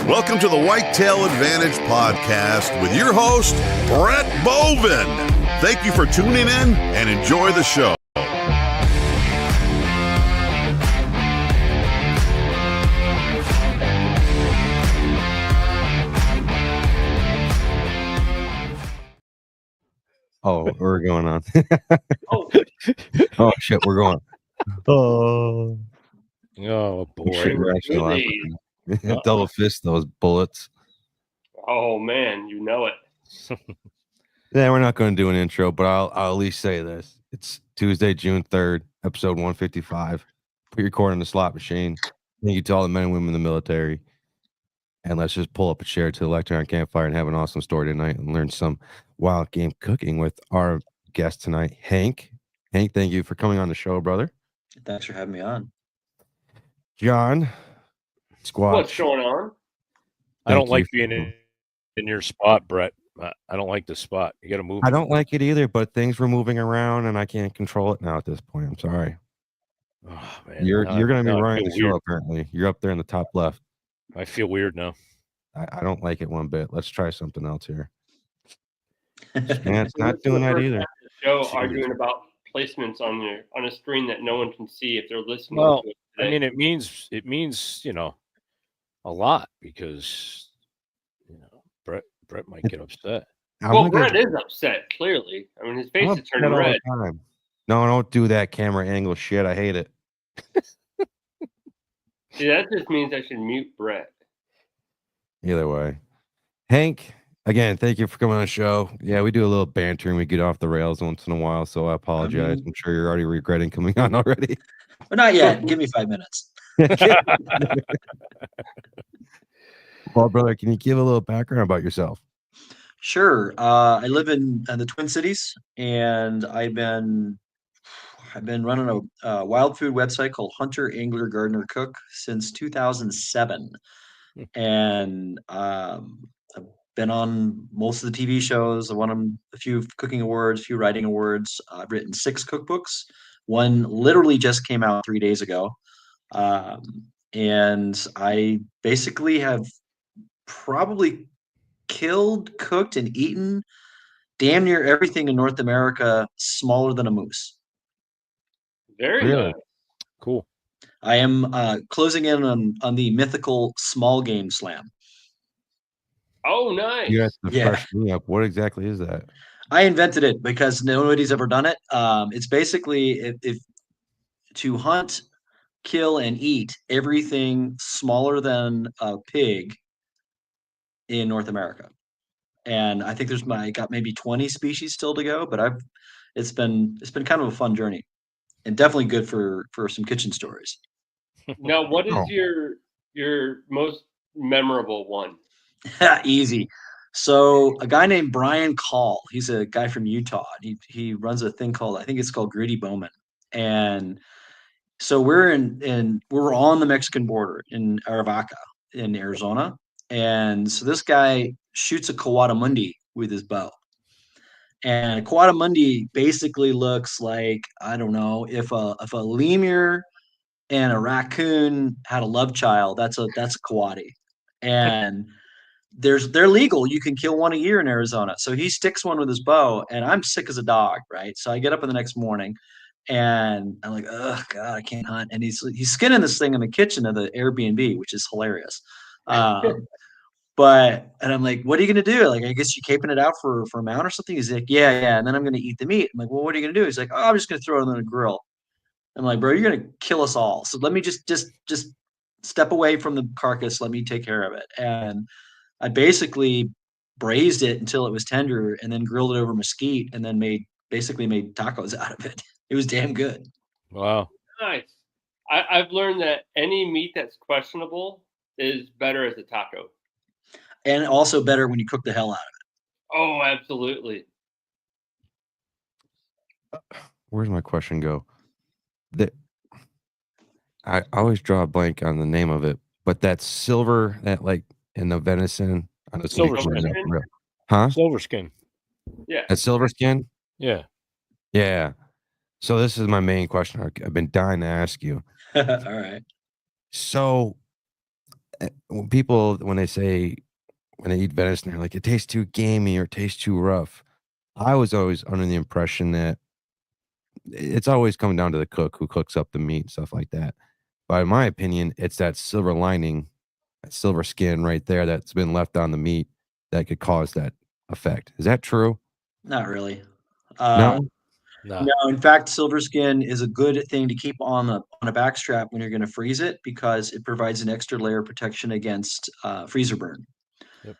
Welcome to the Whitetail Advantage Podcast with your host, Brett Bovin. Thank you for tuning in and enjoy the show. Oh, we're going on. Oh. Oh, shit, we're going. Oh boy. Shit, we're actually live. Double fist those bullets. Oh man, you know it. Yeah, we're not going to do an intro, but I'll at least say this. It's Tuesday, June 3rd, episode 155. Put your cord in the slot machine. Thank you to all the men and women in the military. And let's just pull up a chair to the lectern on campfire and have an awesome story tonight and learn some wild game cooking with our guest tonight, Hank. Hank, thank you for coming on the show, brother. Thanks for having me on. John, Squatch. What's going on? I don't like being in your spot, Brett. I don't like the spot. You got to move. I don't like it either, but things were moving around and I can't control it now at this point. I'm sorry. Oh, man. You're going to be I running the feel weird. show, apparently. You're up there in the top left. I feel weird now. I don't like it one bit. Let's try something else here. Yeah, it's not doing that either. Show arguing about placements on a screen that no one can see if they're listening. Well, to it I today. mean, it means a lot because Brett might get upset. Well, Brett is upset. Clearly, I mean, his face is turning red. No, don't do that camera angle shit. I hate it. See, that just means I should mute Brett. Either way, Hank. Again, thank you for coming on the show. Yeah, we do a little banter and we get off the rails once in a while, so I apologize. I'm sure you're already regretting coming on already. But not yet. Give me 5 minutes. Well, brother, can you give a little background about yourself? Sure. I live in the Twin Cities, and I've been running a wild food website called Hunter, Angler, Gardener, Cook since 2007, and I've been on most of the TV shows. I won a few cooking awards, a few writing awards. I've written 6 cookbooks. One literally just came out 3 days ago. And I basically have probably killed, cooked, and eaten damn near everything in North America smaller than a moose. Very Really? nice. Cool. I am closing in on the mythical small game slam. Oh, nice. You have to Yeah. fresh me up. What exactly is that? I invented it because nobody's ever done it. It's basically if to hunt, kill, and eat everything smaller than a pig in North America. And I think I got maybe 20 species still to go, but it's been kind of a fun journey and definitely good for some kitchen stories. Now, what is Oh. your most memorable one? Easy. So a guy named Brian Call, he's a guy from Utah. He runs a thing called, I think it's called Gritty Bowman. And so we're on the Mexican border in Arivaca in Arizona. And so this guy shoots a Coatimundi with his bow. And a Coatimundi basically looks like, I don't know, if a lemur and a raccoon had a love child, that's a coati. And they're legal. You can kill one a year in Arizona. So he sticks one with his bow, and I'm sick as a dog, right? So I get up in the next morning, and I'm like, oh God, I can't hunt. And he's skinning this thing in the kitchen of the Airbnb, which is hilarious. And I'm like, what are you gonna do? Like, I guess you caping it out for a mount or something? He's like, yeah. And then I'm gonna eat the meat. I'm like, well, what are you gonna do? He's like, oh, I'm just gonna throw it on the grill. I'm like, bro, you're gonna kill us all. So let me just step away from the carcass. Let me take care of it. And I basically braised it until it was tender and then grilled it over mesquite and then made tacos out of it. It was damn good. Wow. Nice. I've learned that any meat that's questionable is better as a taco. And also better when you cook the hell out of it. Oh, absolutely. Where's my question go? I always draw a blank on the name of it, but that silver, that like in the venison on the Silver skin. skin? Huh? Silver skin. Yeah. That silver skin? Yeah. Yeah. So this is my main question. I've been dying to ask you. All right. So when they eat venison, they're like, it tastes too gamey or it tastes too rough. I was always under the impression that it's always coming down to the cook who cooks up the meat and stuff like that. But in my opinion, it's that silver lining, that silver skin right there that's been left on the meat that could cause that effect. Is that true? Not really. No? No. No, in fact, silver skin is a good thing to keep on a backstrap when you're going to freeze it because it provides an extra layer of protection against freezer burn. Yep.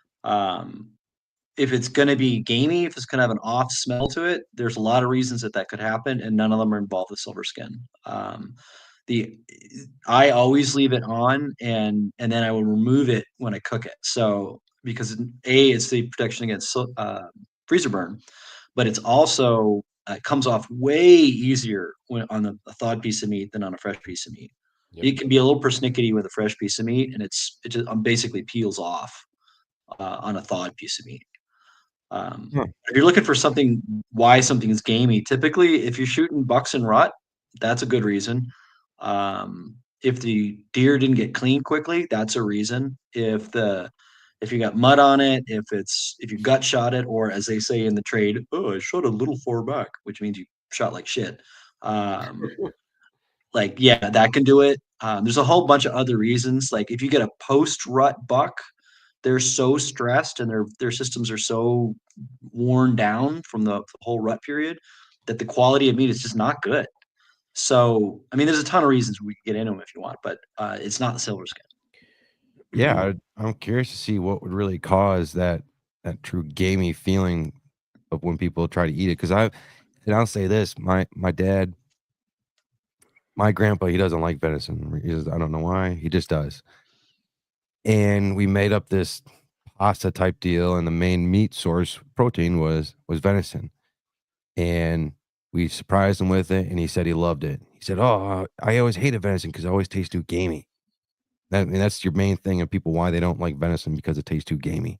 If it's going to be gamey, if it's going to have an off smell to it, there's a lot of reasons that could happen, and none of them are involved with silver skin. I always leave it on, and then I will remove it when I cook it. So because it's the protection against freezer burn, but it's also it comes off way easier when on a thawed piece of meat than on a fresh piece of meat. Yep. It can be a little persnickety with a fresh piece of meat, and it just basically peels off on a thawed piece of meat. If you're looking for why something is gamey, typically if you're shooting bucks and rut, that's a good reason. If the deer didn't get clean quickly, that's a reason. If you got mud on it, if you gut shot it, or as they say in the trade, oh, I shot a little far back, which means you shot like shit. Yeah, that can do it. There's a whole bunch of other reasons. Like if you get a post rut buck, they're so stressed and their systems are so worn down from the whole rut period that the quality of meat is just not good. So, I mean, there's a ton of reasons we can get into them if you want, but it's not the silver skin. Yeah, I'm curious to see what would really cause that true gamey feeling of when people try to eat it. Because I'll say this: my dad, my grandpa, he doesn't like venison. I don't know why. He just does. And we made up this pasta type deal, and the main meat source protein was venison. And we surprised him with it, and he said he loved it. He said, "Oh, I always hated venison because it always tastes too gamey." That's your main thing of people why they don't like venison because it tastes too gamey.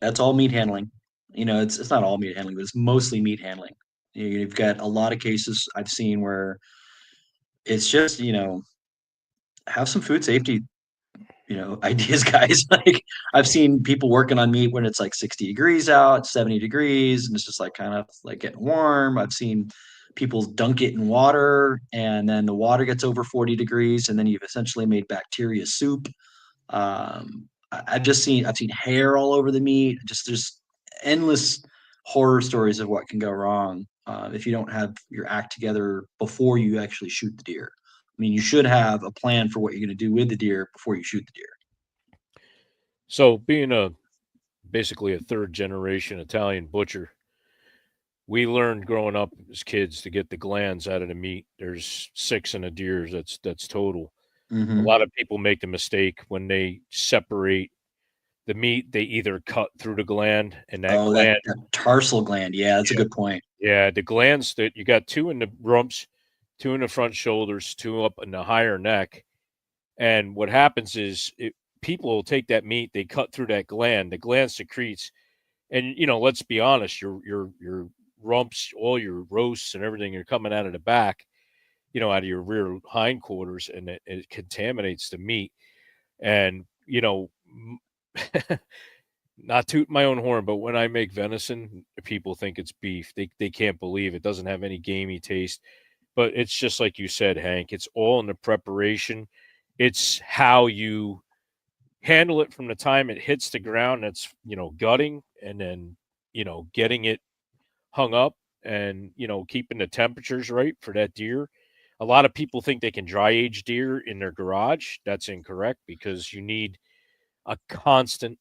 That's all meat handling. It's not all meat handling, but it's mostly meat handling. You've got a lot of cases I've seen where it's just, have some food safety, ideas, guys. Like I've seen people working on meat when it's like 60 degrees out, 70 degrees, and it's just like kind of like getting warm. I've seen people dunk it in water and then the water gets over 40 degrees and then you've essentially made bacteria soup. I've seen hair all over the meat. There's endless horror stories of what can go wrong if you don't have your act together before you actually shoot the deer. I mean, you should have a plan for what you're going to do with the deer before you shoot the deer. So, being basically a third generation Italian butcher, we learned growing up as kids to get the glands out of the meat. There's 6 in a deer. That's total. Mm-hmm. A lot of people make the mistake when they separate the meat, they either cut through the gland and that tarsal gland. Yeah, that's a good point. Yeah, the glands that you got 2 in the rumps, 2 in the front shoulders, 2 up in the higher neck. And what happens is people will take that meat, they cut through that gland, the gland secretes. And, let's be honest, your rumps, all your roasts and everything are coming out of the back, out of your rear hindquarters, and it contaminates the meat. And, not toot my own horn, but when I make venison, people think it's beef. They can't believe it doesn't have any gamey taste. But it's just like you said, Hank, it's all in the preparation. It's how you handle it from the time it hits the ground. That's, gutting and then, getting it hung up and, keeping the temperatures right for that deer. A lot of people think they can dry age deer in their garage. That's incorrect because you need a constant,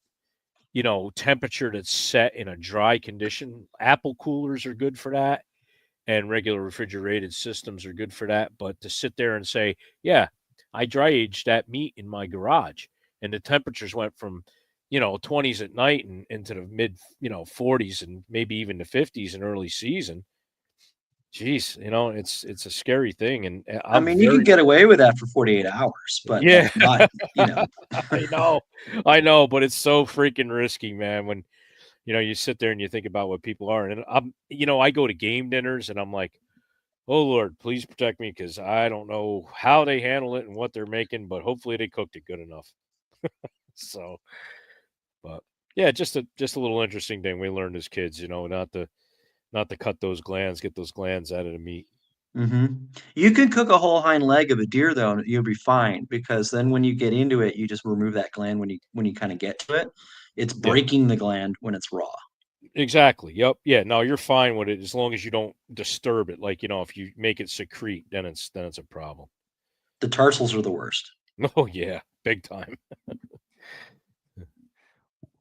temperature that's set in a dry condition. Apple coolers are good for that, and regular refrigerated systems are good for that. But to sit there and say, yeah, I dry aged that meat in my garage, and the temperatures went from, 20s at night and into the mid, 40s and maybe even the 50s in early season. Jeez, it's a scary thing. And you can get away with that for 48 hours, but yeah, not, I know, but it's so freaking risky, man. When, you sit there and you think about what people are, and I go to game dinners and I'm like, oh Lord, please protect me. 'Cause I don't know how they handle it and what they're making, but hopefully they cooked it good enough. So, but yeah, just a little interesting thing we learned as kids, not to cut those glands, get those glands out of the meat. You can cook a whole hind leg of a deer though, and you'll be fine because then when you get into it, you just remove that gland when you kind of get to it. It's Yeah. breaking the gland when it's raw. Exactly. Yep. Yeah. No, you're fine with it as long as you don't disturb it. Like, if you make it secrete, then it's a problem. The tarsals are the worst. Oh yeah, big time.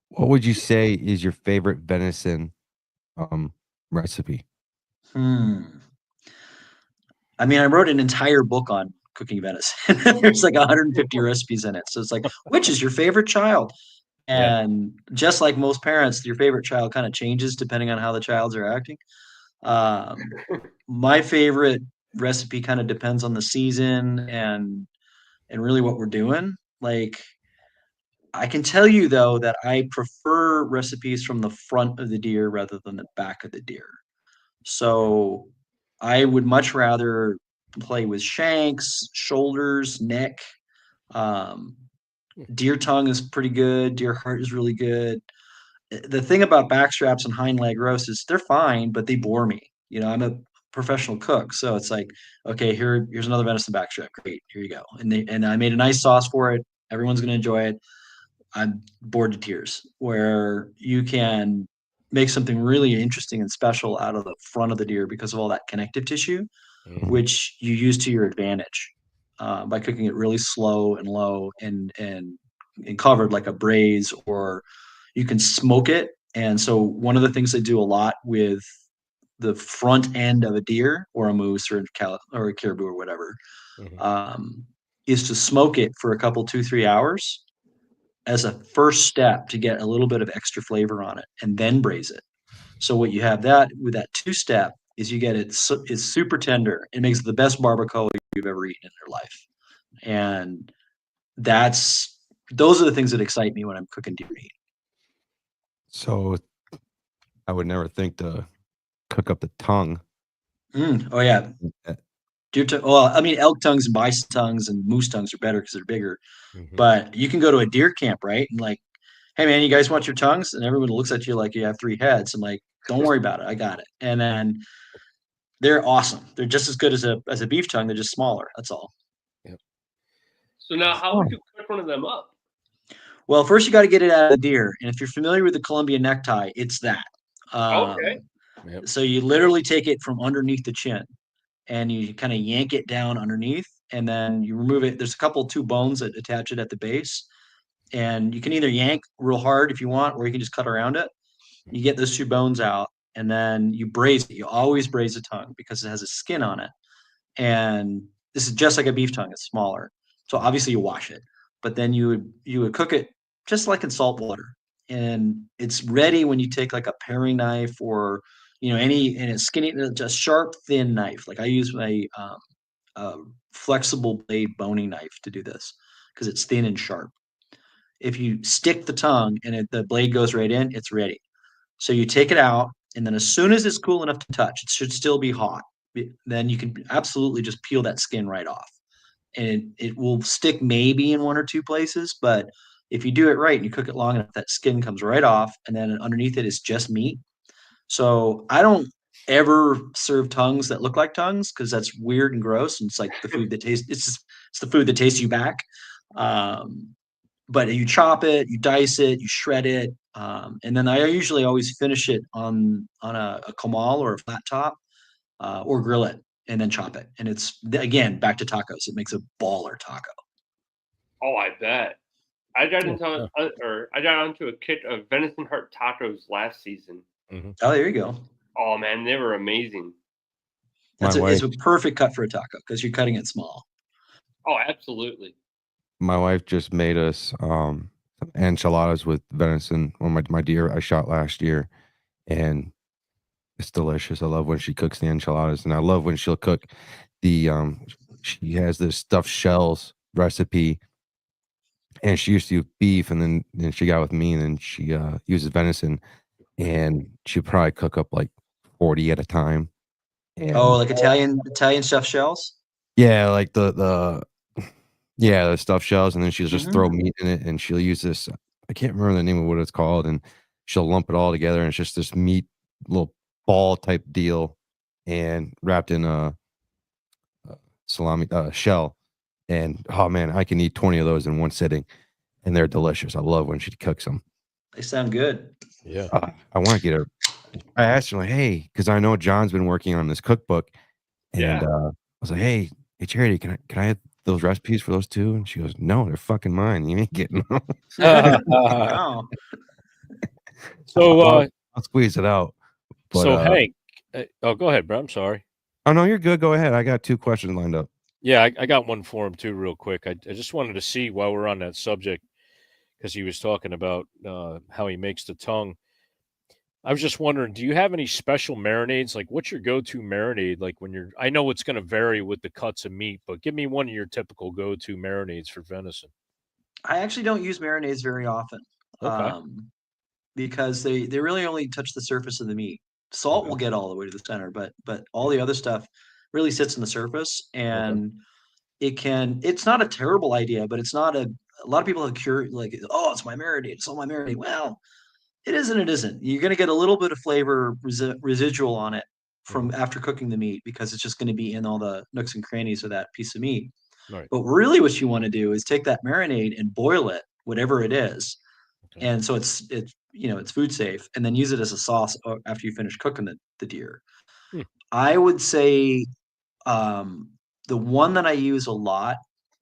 What would you say is your favorite venison recipe? I mean, I wrote an entire book on cooking venison. There's like 150 recipes in it. So it's like, which is your favorite child? And just like most parents, your favorite child kind of changes depending on how the childs are acting. My favorite recipe kind of depends on the season and really what we're doing. Like, I can tell you though that I prefer recipes from the front of the deer rather than the back of the deer. So I would much rather play with shanks, shoulders, neck. Um, Deer tongue is pretty good. Deer heart is really good. The thing about back straps and hind leg roasts is they're fine, but they bore me. I'm a professional cook, so it's like, okay, here's another venison back strap. Great, here you go. And I made a nice sauce for it. Everyone's gonna enjoy it. I'm bored to tears. Where you can make something really interesting and special out of the front of the deer because of all that connective tissue, which you use to your advantage by cooking it really slow and low and covered like a braise, or you can smoke it. And so one of the things I do a lot with the front end of a deer or a moose or a caribou or whatever is to smoke it for a couple, 2-3 hours as a first step to get a little bit of extra flavor on it and then braise it. So what you have that with that 2-step is you get it's super tender. It makes the best barbacoa you've ever eaten in your life. And those are the things that excite me when I'm cooking deer meat. So I would never think to cook up the tongue. Oh yeah. Well, I mean, elk tongues and bison tongues and moose tongues are better because they're bigger. But you can go to a deer camp, right? And like, hey man, you guys want your tongues? And everyone looks at you like you have 3 heads. I'm like, don't worry about it. I got it. And then they're awesome. They're just as good as a beef tongue. They're just smaller. That's all. Yep. So now how would you cook one of them up? Well, first you got to get it out of the deer. And if you're familiar with the Colombian necktie, it's that. Okay. So you literally take it from underneath the chin and you kind of yank it down underneath, and then you remove it. There's 2 bones that attach it at the base, and you can either yank real hard if you want, or you can just cut around it. You get those 2 bones out, and then you braise it. You always braise the tongue because it has a skin on it. And this is just like a beef tongue. It's smaller. So obviously you wash it, but then you would cook it just like in salt water. And it's ready when you take like a paring knife or, any, and it's skinny, just sharp, thin knife. Like I use my flexible blade boning knife to do this because it's thin and sharp. If you stick the tongue and the blade goes right in, it's ready. So you take it out, and then as soon as it's cool enough to touch, it should still be hot. Then you can absolutely just peel that skin right off. And it will stick maybe in 1 or 2 places, but if you do it right and you cook it long enough, that skin comes right off, and then underneath it is just meat. So I don't ever serve tongues that look like tongues because that's weird and gross, and it's like the food that tastes. It's the food that tastes you back. But you chop it, you dice it, you shred it, and then I usually always finish it on a comal or a flat top, or grill it and then chop it. And it's, again, back to tacos. It makes a baller taco. Oh, I bet. I got onto a kit of venison heart tacos last season. Oh, there you go. Oh man, they were amazing. It's a perfect cut for a taco because you're cutting it small. Oh, absolutely. My wife just made us some enchiladas with venison on my deer I shot last year, and it's delicious. I love when she cooks the enchiladas, and I love when she'll cook the she has this stuffed shells recipe, and she used to use beef, and then she got with me, and then she uses venison, and she'll probably cook up like 40 at a time. And like Italian stuffed shells? Yeah, like the Yeah, the stuffed shells, and then she'll just throw meat in it, and she'll use this. I can't remember the name of what it's called, and she'll lump it all together, and it's just this meat little ball type deal, and wrapped in a salami shell. And oh man, I can eat 20 of those in one sitting, and they're delicious. I love when she cooks them. They sound good. Yeah. I want to get her. I asked her like, hey, because I know John's been working on this cookbook, and I was like, hey, Charity, can I have those recipes for those too? And she goes, no, they're fucking mine. You ain't getting them. Wow. So I'll squeeze it out. But, so Hank, go ahead, bro. I'm sorry. Oh no, you're good. Go ahead. I got 2 questions lined up. Yeah, I got one for him too, real quick. I just wanted to see while we're on that subject, because he was talking about how he makes the tongue. I was just wondering, do you have any special marinades? Like, what's your go-to marinade? Like when you're, I know it's going to vary with the cuts of meat, but give me one of your typical go-to marinades for venison. I actually don't use marinades very often. Okay. Because they really only touch the surface of the meat. Salt will get all the way to the center, but all the other stuff really sits on the surface, and it's not a terrible idea, but it's not a lot of people have like, oh, it's my marinade, it's all my marinade. Well, it isn't. You're going to get a little bit of flavor residual on it from after cooking the meat, because it's just going to be in all the nooks and crannies of that piece of meat. Right. But really what you want to do is take that marinade and boil it, whatever it is. Okay. And so it's food safe, and then use it as a sauce after you finish cooking the deer. I would say the one that I use a lot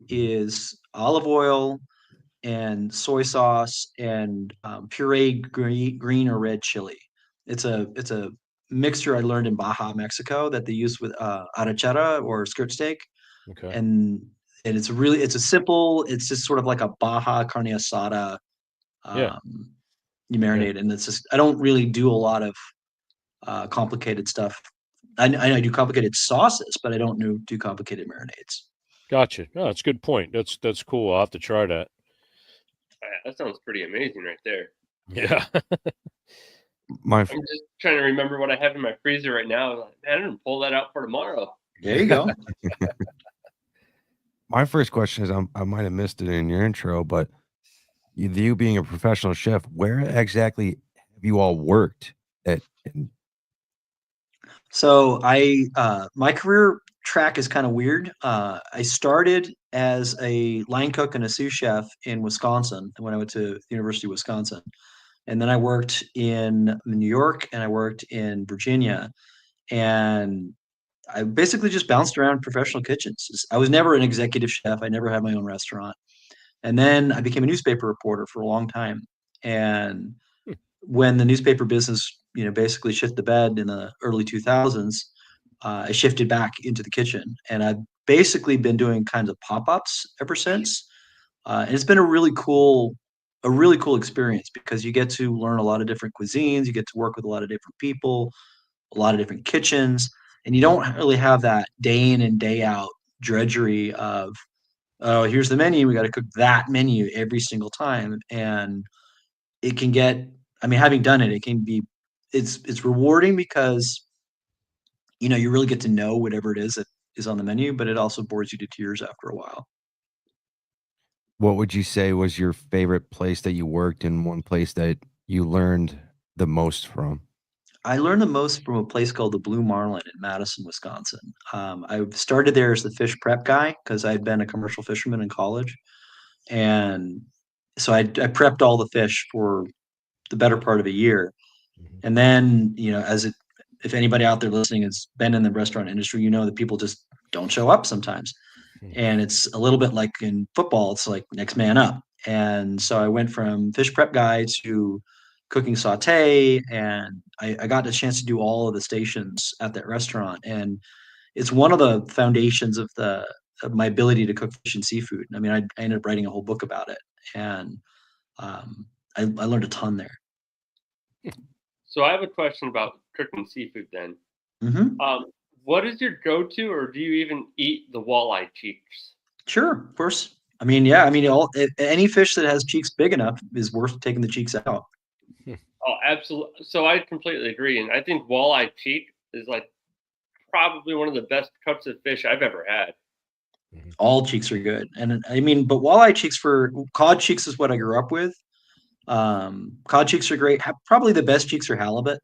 is olive oil and soy sauce and pureed green or red chili. It's a mixture I learned in Baja, Mexico, that they use with arrachera or skirt steak. Okay. And it's it's just sort of like a Baja carne asada. You marinate, and it's just, I don't really do a lot of complicated stuff. I do complicated sauces, but I don't do complicated marinades. Gotcha. No, that's a good point. That's cool. I'll have to try that. That sounds pretty amazing right there. Yeah. I'm just trying to remember what I have in my freezer right now. Like, man, I'm gonna pull that out for tomorrow. There you go. My first question is, I might have missed it in your intro, but you being a professional chef, where exactly have you all worked at? So my career track is kind of weird. I started as a line cook and a sous chef in Wisconsin when I went to the University of Wisconsin. And then I worked in New York, and I worked in Virginia. And I basically just bounced around professional kitchens. I was never an executive chef. I never had my own restaurant. And then I became a newspaper reporter for a long time. And when the newspaper business, basically shit the bed in the early 2000s, I shifted back into the kitchen, and I've basically been doing kinds of pop-ups ever since. And it's been a really cool experience, because you get to learn a lot of different cuisines, you get to work with a lot of different people, a lot of different kitchens, and you don't really have that day in and day out drudgery of, oh, here's the menu, we got to cook that menu every single time. And it can get, having done it, it can be, it's rewarding, because you really get to know whatever it is that is on the menu, but it also bores you to tears after a while. What would you say was your favorite place that you worked, and one place that you learned the most from? I learned the most from a place called the Blue Marlin in Madison, Wisconsin. I started there as the fish prep guy, because I'd been a commercial fisherman in college. And so I prepped all the fish for the better part of a year. And then, if anybody out there listening has been in the restaurant industry, that people just don't show up sometimes. And it's a little bit like in football, it's like next man up. And so I went from fish prep guy to cooking saute, and I got a chance to do all of the stations at that restaurant. And it's one of the foundations of my ability to cook fish and seafood. I ended up writing a whole book about it, and I learned a ton there. So I have a question about cooking seafood then. Mm-hmm. What is your go-to, or do you even eat the walleye cheeks? Sure, of course. Any fish that has cheeks big enough is worth taking the cheeks out. Oh, absolutely. So I completely agree. And I think walleye cheek is like probably one of the best cuts of fish I've ever had. All cheeks are good. And I mean, but walleye cheeks cod cheeks is what I grew up with. Cod cheeks are great. Probably the best cheeks are halibut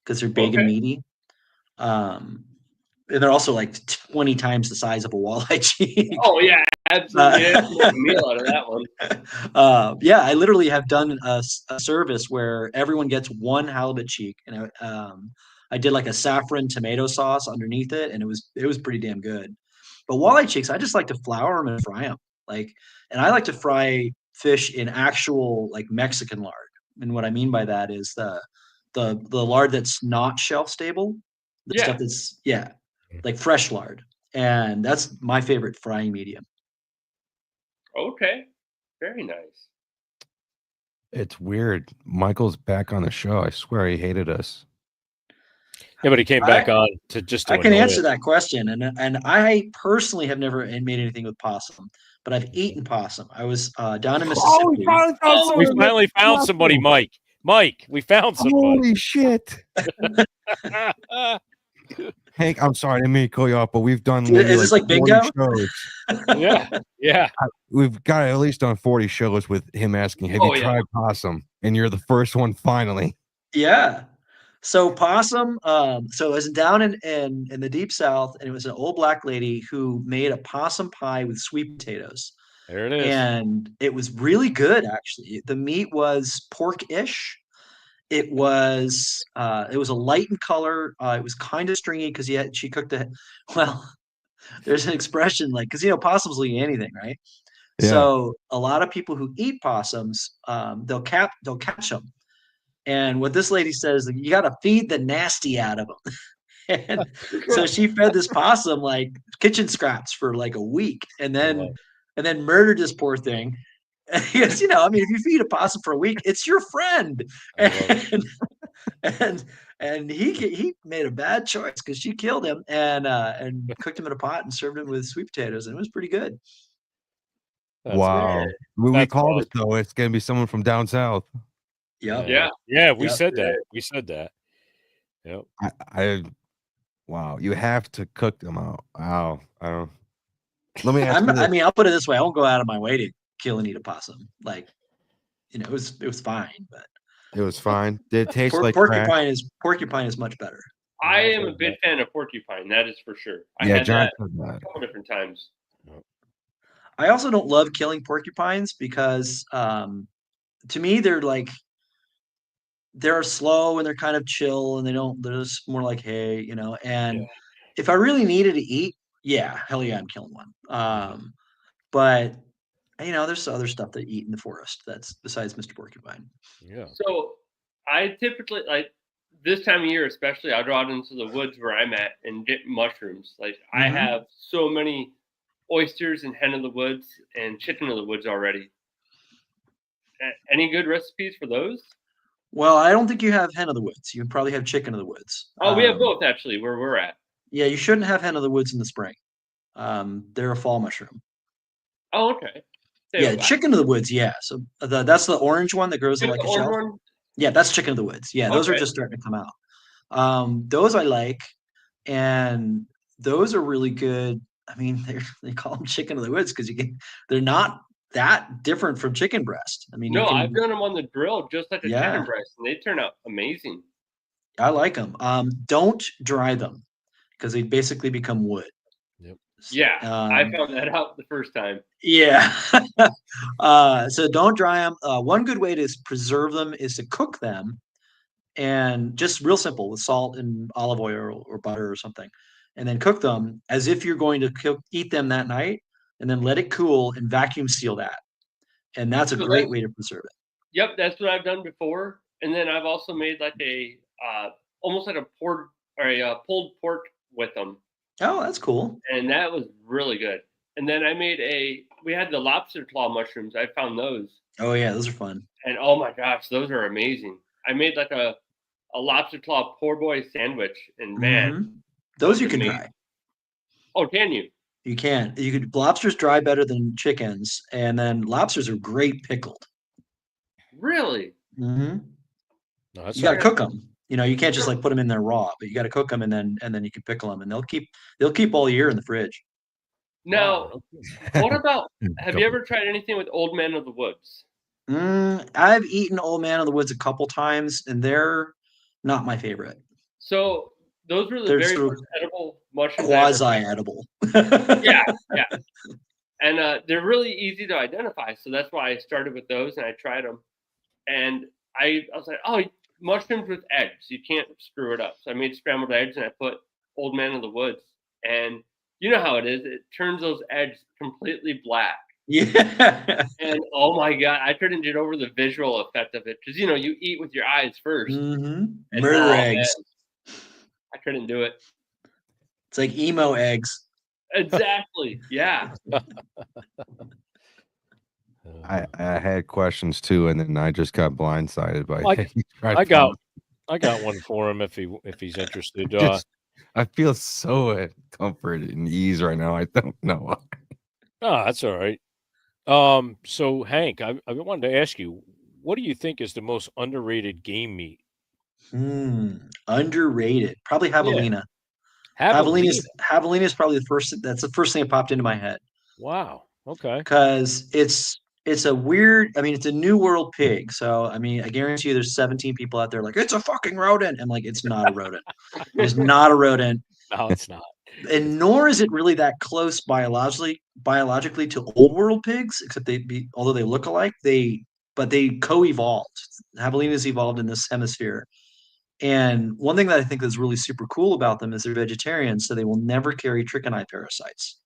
because they're big and Okay. meaty. And they're also like 20 times the size of a walleye cheek. Oh yeah, absolutely. You have to make a meal out of that one. Yeah, I literally have done a service where everyone gets one halibut cheek, and I did like a saffron tomato sauce underneath it, and it was pretty damn good. But walleye cheeks, I just like to flour them and fry them. And I like to fry fish in actual like Mexican lard. And what I mean by that is the lard that's not shelf stable, the stuff that's like fresh lard, and that's my favorite frying medium. Okay, very nice. It's weird. Michael's back on the show. I swear he hated us. Yeah, but he came back on to just. I can answer that question, and I personally have never made anything with possum, but I've eaten possum. I was down in Mississippi. We finally found somebody, Mike. Mike, we found somebody. Holy shit! Hank, I'm sorry, I didn't mean to call you off, but we've done. Is this like bingo? Shows. Yeah. We've got at least done 40 shows with him asking, "Have you tried possum?" And you're the first one, finally. Yeah. So possum. So it was down in the deep south, and it was an old black lady who made a possum pie with sweet potatoes. There it is. And it was really good, actually. The meat was pork-ish. It was a light in color. It was kind of stringy because she cooked it. Well, there's an expression like, because possums will eat anything, right? Yeah. So a lot of people who eat possums, they'll catch them. And what this lady says, you got to feed the nasty out of them. And so she fed this possum like kitchen scraps for like a week, and then murdered this poor thing. Because if you feed a possum for a week, it's your friend. And he made a bad choice because she killed him and cooked him in a pot and served him with sweet potatoes, and it was pretty good. Wow. We called it though. It's gonna be someone from down south. Yeah. Yeah, we said that. We said that. Yep. Wow, you have to cook them out. Wow. I don't. Let me ask I'll put it this way. I won't go out of my way to kill and eat a possum. Like, it was fine, but it was fine. Did it taste like porcupine is much better. I am a big fan of porcupine. That is for sure. I had John that a couple different times. I also don't love killing porcupines because, to me, they're slow and they're kind of chill and they're just more like, hey, and if I really needed to eat, hell yeah, I'm killing one. But there's other stuff that eat in the forest that's besides Mr. Porcupine. Yeah. So I typically, like this time of year especially, I'll go out into the woods where I'm at and get mushrooms. Like I have so many oysters and hen of the woods and chicken of the woods already. Any good recipes for those? Well, I don't think you have hen of the woods. You probably have chicken of the woods. Oh, we have both actually where we're at. Yeah, you shouldn't have hen of the woods in the spring. They're a fall mushroom. Oh, okay. Chicken of the woods. Yeah, so that's the orange one that grows in like a shelf. One? Yeah, that's chicken of the woods. Yeah, those are just starting to come out. Those I like, and those are really good. I mean, they call them chicken of the woods because they're not that different from chicken breast. I mean, I've done them on the grill just like a chicken breast, and they turn out amazing. I like them. Don't dry them because they basically become wood. Yep. Yeah, I found that out the first time. Yeah. So don't dry them. One good way to preserve them is to cook them, and just real simple with salt and olive oil or butter or something, and then cook them as if you're going to eat them that night, and then let it cool and vacuum seal that. And that's a great way to preserve it. Yep, that's what I've done before. And then I've also made like a almost like a pulled pork with them. Oh, that's cool. And that was really good. And then we had the lobster claw mushrooms. I found those. Oh yeah, those are fun. And oh my gosh, those are amazing. I made like a lobster claw poor boy sandwich, and man, those you can dry. Oh, can you? You can. Lobsters dry better than chickens, and then lobsters are great pickled. Really? Mm-hmm. No, you got to cook them. You can't just like put them in there raw, but you got to cook them and then you can pickle them, and they'll keep all year in the fridge. Now, Wow. what about? Have you ever tried anything with Old Man of the Woods? I've eaten Old Man of the Woods a couple times, and they're not my favorite. So those were the They're very sort first of edible mushrooms I ever. quasi-edible. Yeah, yeah. And they're really easy to identify, so that's why I started with those, and I tried them. And I was like, oh, mushrooms with eggs, you can't screw it up. So I made scrambled eggs, and I put Old Man of the Woods, and you know how it is. It turns those eggs completely black. Yeah. And oh my god, I couldn't get over the visual effect of it because you eat with your eyes first. And, Murder eggs. man, I couldn't do it. It's like emo eggs. Exactly. Yeah. I had questions too, and then I just got blindsided by. I got one for him if he's interested. I feel so at comfort and ease right now. I don't know why. Oh, that's all right. So Hank, I wanted to ask you, what do you think is the most underrated game meat? Underrated. Probably javelina. Javelina is probably that's the first thing that popped into my head. Wow. Okay. Because it's a weird, it's a New World pig. So, I guarantee you there's 17 people out there like, it's a fucking rodent. I'm like, it's not a rodent. It's not a rodent. No, it's not. And nor is it really that close biologically to Old World pigs, except although they look alike, they co-evolved. Javelinas evolved in this hemisphere. And one thing that I think is really super cool about them is they're vegetarians, so they will never carry trichini parasites.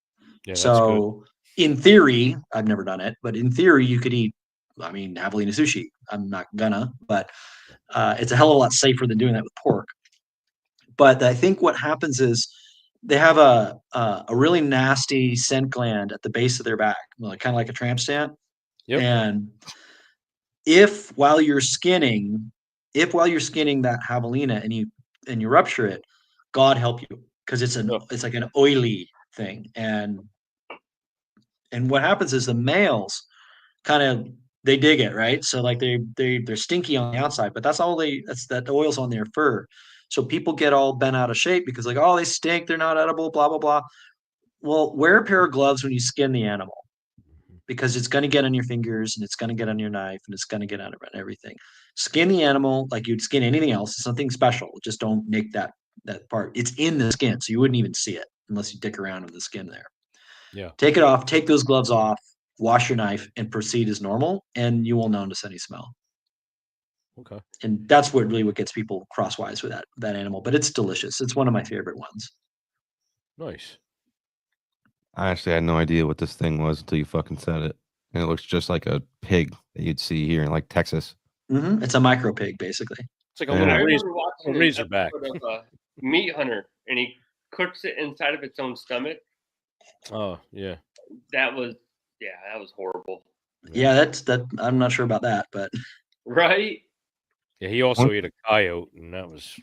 Yeah, that's so good. In theory, I've never done it, but in theory, you could eat, javelina sushi. I'm not gonna, but it's a hell of a lot safer than doing that with pork. But I think what happens is they have a really nasty scent gland at the base of their back, kind of like a tramp stamp. Yep. And if while you're skinning that javelina and you rupture it, God help you, because it's like an oily thing. And what happens is the males kind of, they dig it, right? So like they're stinky on the outside, but that's that oil's on their fur. So people get all bent out of shape because like, oh, they stink, they're not edible, blah, blah, blah. Well, wear a pair of gloves when you skin the animal, because it's going to get on your fingers and it's going to get on your knife and it's going to get on everything. Skin the animal like you'd skin anything else. It's something special. Just don't nick that part. It's in the skin, so you wouldn't even see it unless you dick around in the skin there. Yeah. Take it off, take those gloves off, wash your knife, and proceed as normal, and you won't notice any smell. Okay. And that's what gets people crosswise with that animal. But it's delicious. It's one of my favorite ones. Nice. I actually had no idea what this thing was until you fucking said it. And it looks just like a pig that you'd see here in like Texas. It's a micro pig, basically. It's like a little razorback. Of a meat hunter, and he cooks it inside of its own stomach. Oh yeah. That was horrible. Yeah, that's I'm not sure about that, but right. Yeah, he also ate a coyote, and that was.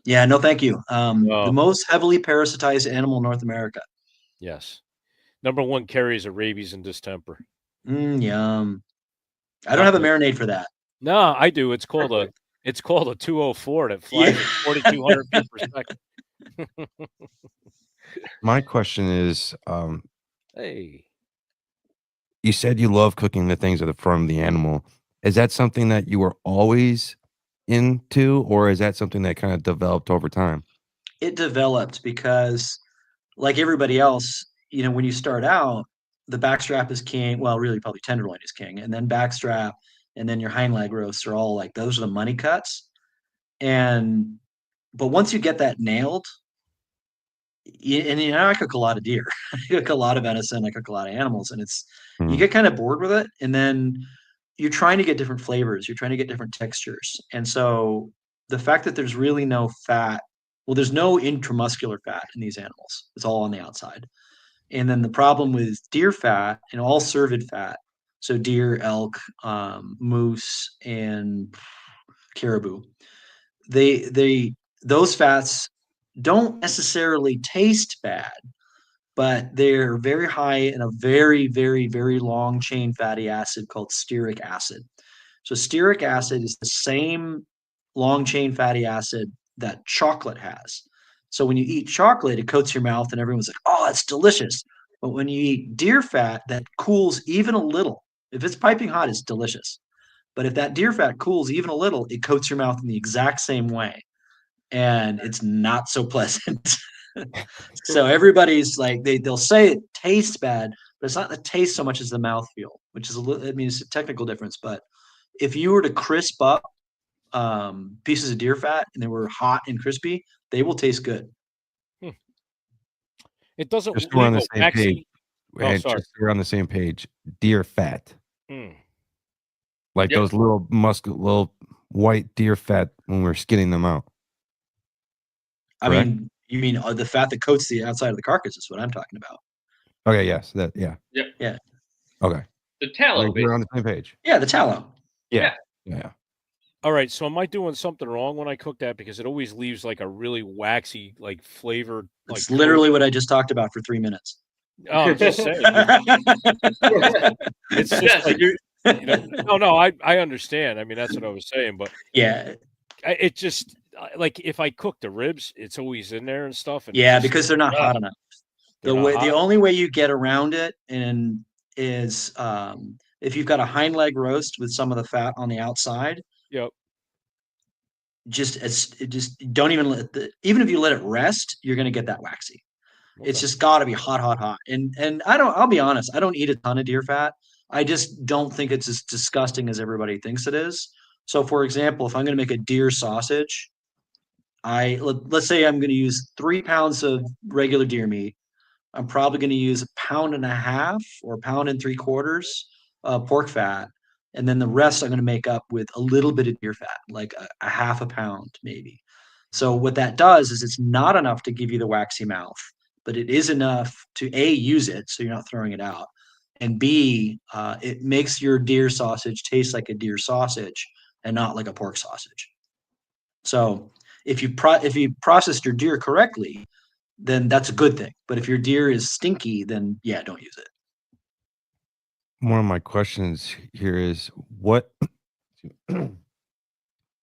Yeah, no, thank you. The most heavily parasitized animal in North America. Yes. Number 1 carries of rabies and distemper. Yum. I don't have a marinade for that. No, I do. It's called a 204 that flies at 4,200 feet per second. My question is, hey, you said you love cooking the things that are from the animal. Is that something that you were always into, or is that something that kind of developed over time? It developed because, like everybody else, when you start out, the backstrap is king. Well, really, probably tenderloin is king, and then backstrap, and then your hind leg roasts are all like, those are the money cuts. But once you get that nailed, I cook a lot of deer, I cook a lot of venison, I cook a lot of animals, and you get kind of bored with it, and then you're trying to get different flavors, you're trying to get different textures. And so the fact that there's really no fat, well, there's no intramuscular fat in these animals. It's all on the outside. And then the problem with deer fat and all cervid fat, so deer, elk, moose, and caribou, those fats don't necessarily taste bad, but they're very high in a very, very, very long chain fatty acid called stearic acid. So stearic acid is the same long chain fatty acid that chocolate has. So when you eat chocolate, it coats your mouth and everyone's like, oh, that's delicious. But when you eat deer fat that cools even a little, if it's piping hot, it's delicious. But if that deer fat cools even a little, it coats your mouth in the exact same way. And it's not so pleasant. So everybody's like, they'll say it tastes bad, but it's not the taste so much as the mouthfeel, which is it's a technical difference. But if you were to crisp up pieces of deer fat and they were hot and crispy, they will taste good. It doesn't Just so we're on the leave a same waxy. page. And sorry. just so we're on the same page. Deer fat. Like Yep. those little white deer fat when we're skinning them out. I Correct? mean, you mean the fat that coats the outside of the carcass is what I'm talking about. Okay, yes. Yeah. Yeah. Okay. The tallow. We're on the same page. Yeah, the tallow. Yeah. All right, so am I doing something wrong when I cook that? Because it always leaves like a really waxy, like flavored. It's literally what I just talked about for 3 minutes. Oh, I'm just saying. It's just Yes, like you're- no. I understand. I mean, that's what I was saying, but Yeah. it just like if I cook the ribs, it's always in there and stuff. And Yeah, because they're not hot enough. They're not The hot. only way you get around it is if you've got a hind leg roast with some of the fat on the outside. Yep. Just don't even even if you let it rest, you're going to get that waxy. It's Okay. just got to be hot. And I'll be honest, I don't eat a ton of deer fat. I just don't think it's as disgusting as everybody thinks it is. So for example, if I'm going to make a deer sausage, let's say I'm going to use 3 pounds of regular deer meat. I'm probably going to use 1.5 pounds or 1.75 pounds pork fat. And then the rest I'm going to make up with a little bit of deer fat, like a 0.5 pound maybe. So what that does is it's not enough to give you the waxy mouth, but it is enough to A, use it so you're not throwing it out, and B, it makes your deer sausage taste like a deer sausage and not like a pork sausage. So if you processed your deer correctly, then that's a good thing. But if your deer is stinky, then yeah, don't use it. One of my questions here is what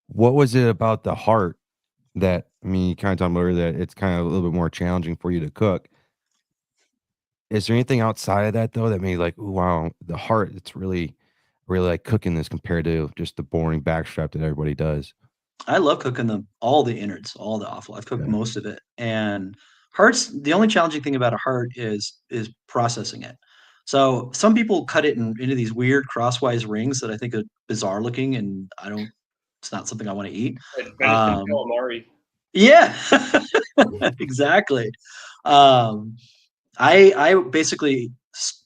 was it about the heart that, I mean, you kind of talked about earlier that it's kind of a little bit more challenging for you to cook. Is there anything outside of that though that made like, ooh, wow, the heart, it's really like cooking this compared to just the boring backstrap that everybody does? I love cooking all the innards, all the offal. I've cooked most of it. And hearts, the only challenging thing about a heart is processing it. So some people cut it into these weird crosswise rings that I think are bizarre looking, and it's not something I want to eat. Like venison calamari. Yeah, exactly. I basically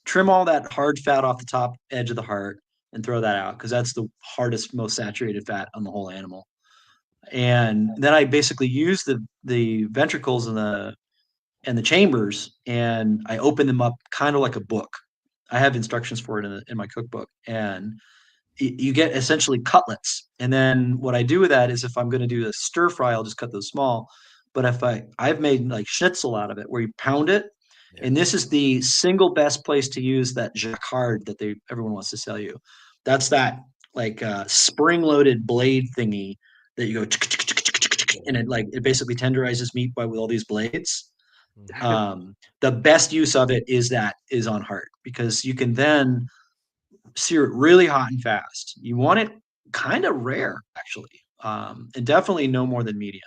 trim all that hard fat off the top edge of the heart and throw that out because that's the hardest, most saturated fat on the whole animal. And then I basically use the ventricles and the chambers, and I open them up kind of like a book. I have instructions for it in my cookbook, and you get essentially cutlets. And then what I do with that is if I'm going to do a stir fry, I'll just cut those small. But if I've made like schnitzel out of it, where you pound it, and this is the single best place to use that jacquard that everyone wants to sell you. That's that like spring-loaded blade thingy that you go and it basically tenderizes meat with all these blades. The best use of it is on heart, because you can then sear it really hot and fast. You want it kind of rare actually, and definitely no more than medium.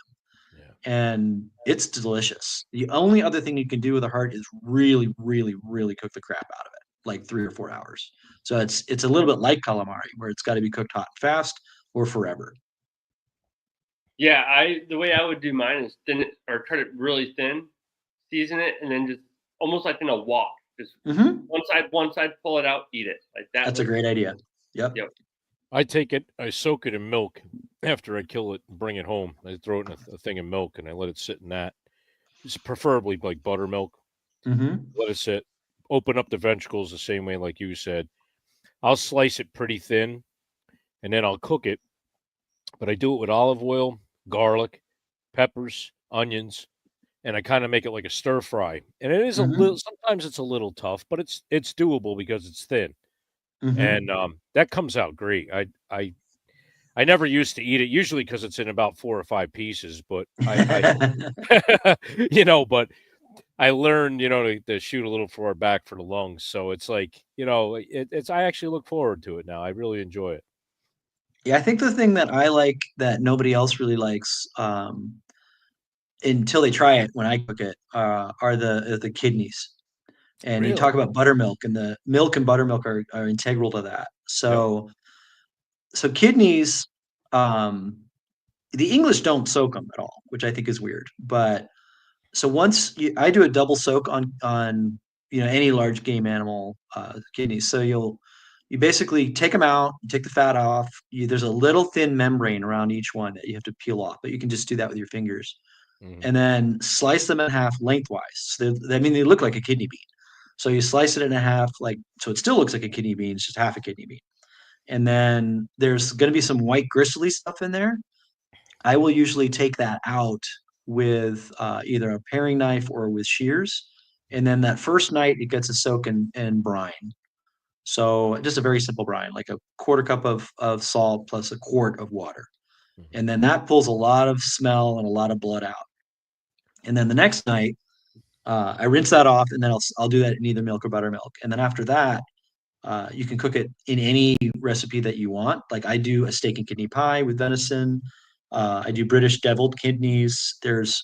And it's delicious. The only other thing you can do with a heart is really, really, really cook the crap out of it, like 3 or 4 hours. So it's a little bit like calamari, where it's got to be cooked hot and fast or forever. Yeah, the way I would do mine is thin it or cut it really thin, season it, and then just almost like in a wok. Just one side, pull it out, eat it like that. That's a great idea. Yep. I take it, I soak it in milk after I kill it and bring it home. I throw it in a thing of milk and I let it sit in that. It's preferably like buttermilk. Let it sit. Open up the ventricles the same way like you said. I'll slice it pretty thin and then I'll cook it. But I do it with olive oil, garlic, peppers, onions, and I kind of make it like a stir fry. And it is a little, sometimes it's a little tough, but it's doable because it's thin. And that comes out great. I never used to eat it, usually because it's in about 4 or 5 pieces, but I but I learned, to shoot a little far back for the lungs. So it's like, it's I actually look forward to it now. I really enjoy it. Yeah, I think the thing that I like that nobody else really likes, until they try it when I cook it, are the kidneys. And you Really? talk about buttermilk, and the milk and buttermilk are integral to that. Yep. So kidneys, the English don't soak them at all, which I think is weird. But so I do a double soak on any large game animal kidneys. So you basically take them out, you take the fat off. There's a little thin membrane around each one that you have to peel off, but you can just do that with your fingers, Mhm. and then slice them in half lengthwise. So they look like a kidney bean. So you slice it in half, so it still looks like a kidney bean. It's just half a kidney bean. And then there's going to be some white gristly stuff in there. I will usually take that out with either a paring knife or with shears. And then that first night, it gets a soak in brine. So just a very simple brine, like a quarter cup of salt plus a quart of water. Mhm. And then that pulls a lot of smell and a lot of blood out. And then the next night, I rinse that off, and then I'll do that in either milk or buttermilk. And then after that, you can cook it in any recipe that you want. Like I do a steak and kidney pie with venison. I do British deviled kidneys. There's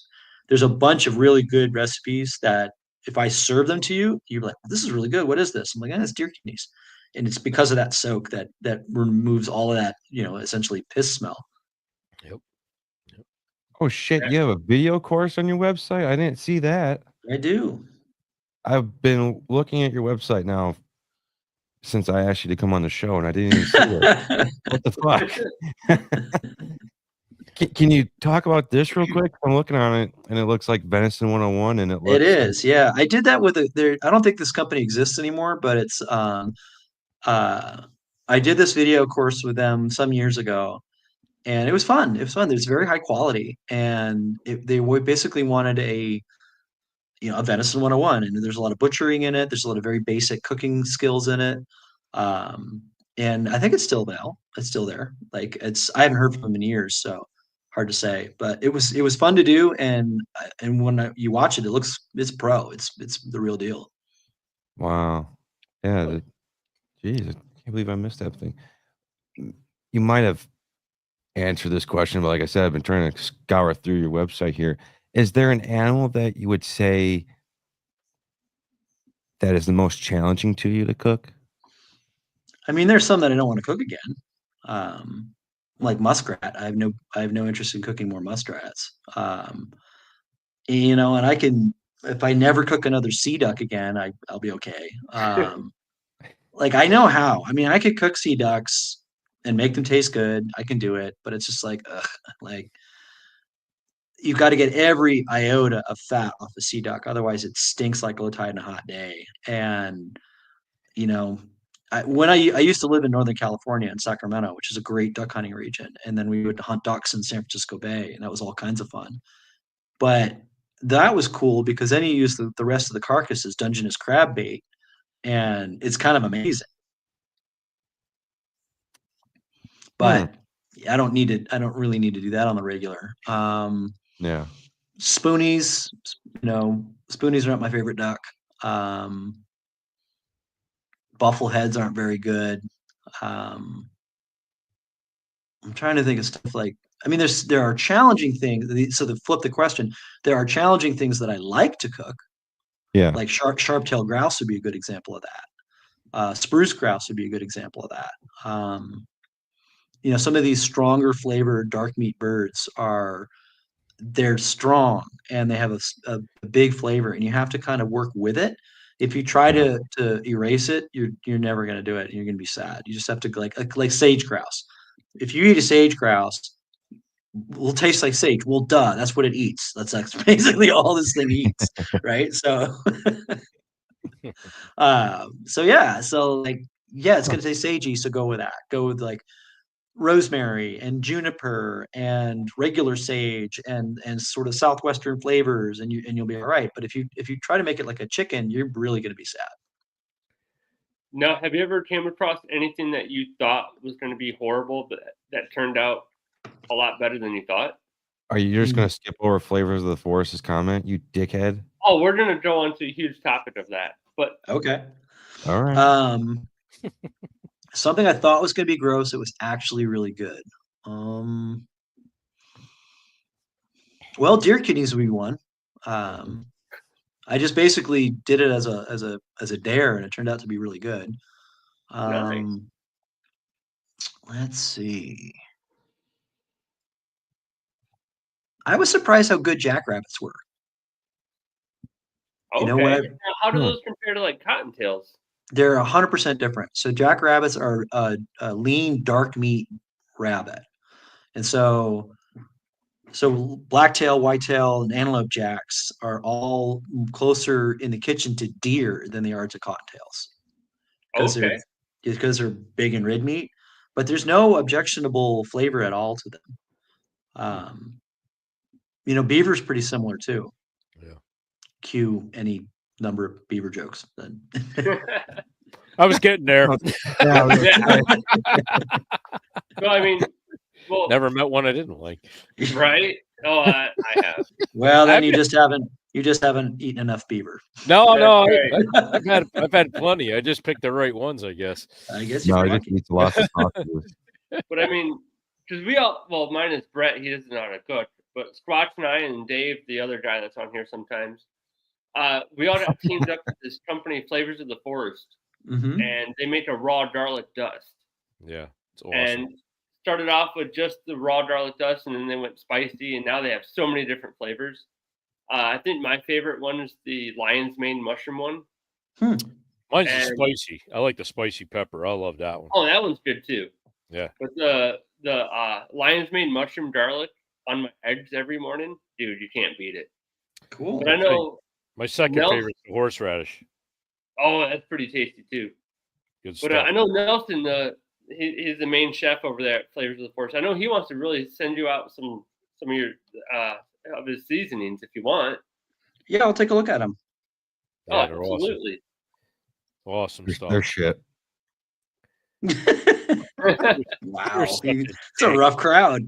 a bunch of really good recipes that if I serve them to you, you're like, this is really good. What is this? I'm like, it's deer kidneys, and it's because of that soak that removes all of that, essentially piss smell. Yep. Yep. Oh shit! You have a video course on your website? I didn't see that. I do. I've been looking at your website now since I asked you to come on the show, and I didn't even see it. What the fuck? Can you talk about this real quick? I'm looking on it, and it looks like Venison 101, and it looks. It is, yeah. I did that with I don't think this company exists anymore, but it's I did this video course with them some years ago, and it was fun. It was fun. It's very high quality, and they basically wanted a venison 101, and there's a lot of butchering in it. There's a lot of very basic cooking skills in it. And I think it's still now. It's still there. I haven't heard from them in years, so hard to say. But it was fun to do, and when you watch it, it's pro. It's the real deal. Wow. Yeah. Jeez, I can't believe I missed that thing. You might have answered this question, but like I said, I've been trying to scour through your website here. Is there an animal that you would say that is the most challenging to you to cook? I mean, there's some that I don't want to cook again. Like muskrat. I have no interest in cooking more muskrats. And I can, if I never cook another sea duck again, I'll be okay. Like I know how. I mean, I could cook sea ducks and make them taste good. I can do it, but it's just like, ugh, like you've got to get every iota of fat off a sea duck, otherwise it stinks like low tide on a hot day. And you know, I used to live in Northern California in Sacramento, which is a great duck hunting region, and then we would hunt ducks in San Francisco Bay, and that was all kinds of fun. But that was cool because then you use the rest of the carcass as Dungeness crab bait, and it's kind of amazing. But I don't really need to do that on the regular. Yeah. Spoonies, spoonies are not my favorite duck. Buffleheads aren't very good. I'm trying to think of stuff like, I mean, there are challenging things. So to flip the question, there are challenging things that I like to cook. Yeah. Like sharp-tailed grouse would be a good example of that. Spruce grouse would be a good example of that. Some of these stronger flavored dark meat birds they're strong and they have a big flavor, and you have to kind of work with it. If you try to erase it, you're never going to do it, and you're going to be sad. You just have to like sage grouse. If you eat a sage grouse, will taste like sage. Well, duh, that's what it eats. That's basically all this thing eats, right? So, it's going to taste sagey. So go with that. Go with like rosemary and juniper and regular sage and sort of southwestern flavors, and you'll be all right. But if you try to make it like a chicken, you're really going to be sad. Now, have you ever came across anything that you thought was going to be horrible, but that turned out a lot better than you thought? Are you just going to skip over Flavors of the Forest's comment, you dickhead? Oh, we're gonna go on to a huge topic of that, but Okay. All right. Something I thought was going to be gross. It was actually really good. Well, deer kidneys would be one. I just basically did it as a dare, and it turned out to be really good. nice. Let's see. I was surprised how good jackrabbits were. You know, Okay. when Now, how do those compare to like cottontails? they're 100% different. So jackrabbits are a lean, dark meat rabbit, and so blacktail, whitetail, and antelope jacks are all closer in the kitchen to deer than they are to cottontails Okay. because they're big and red meat. But there's no objectionable flavor at all to them. Beaver's pretty similar too. Yeah. Cue any number of beaver jokes then. I was getting there. Yeah, So I mean, well, Never met one I didn't like. right? Oh, I have. Well, then I've you just haven't eaten enough beaver. No, That's right. I've had plenty. I just picked the right ones, I guess. I guess you're no, he just lucky. eats lots of sausages. But I mean, because mine is Brett. He doesn't know how to cook. But Squatch and I and Dave, the other guy that's on here sometimes, we all got teamed up with this company, Flavors of the Forest, Mhm. and they make a raw garlic dust. Yeah, it's awesome. And started off with just the raw garlic dust, and then they went spicy, and now they have so many different flavors. I think my favorite one is the lion's mane mushroom one. Mine's and- spicy. I like the spicy pepper. I love that one. Oh, that one's good too. Yeah. But the lion's mane mushroom garlic on my eggs every morning, dude, you can't beat it. Cool. But I know, My second favorite is the horseradish. oh, that's pretty tasty too. Good But stuff. I know Nelson, he's the main chef over there at Flavors of the Forest. I know he wants to really send you out some of your of his seasonings if you want. Yeah, I'll take a look at them. Yeah, Oh, they're absolutely. awesome stuff. They're shit. Wow, such a it's a rough crowd.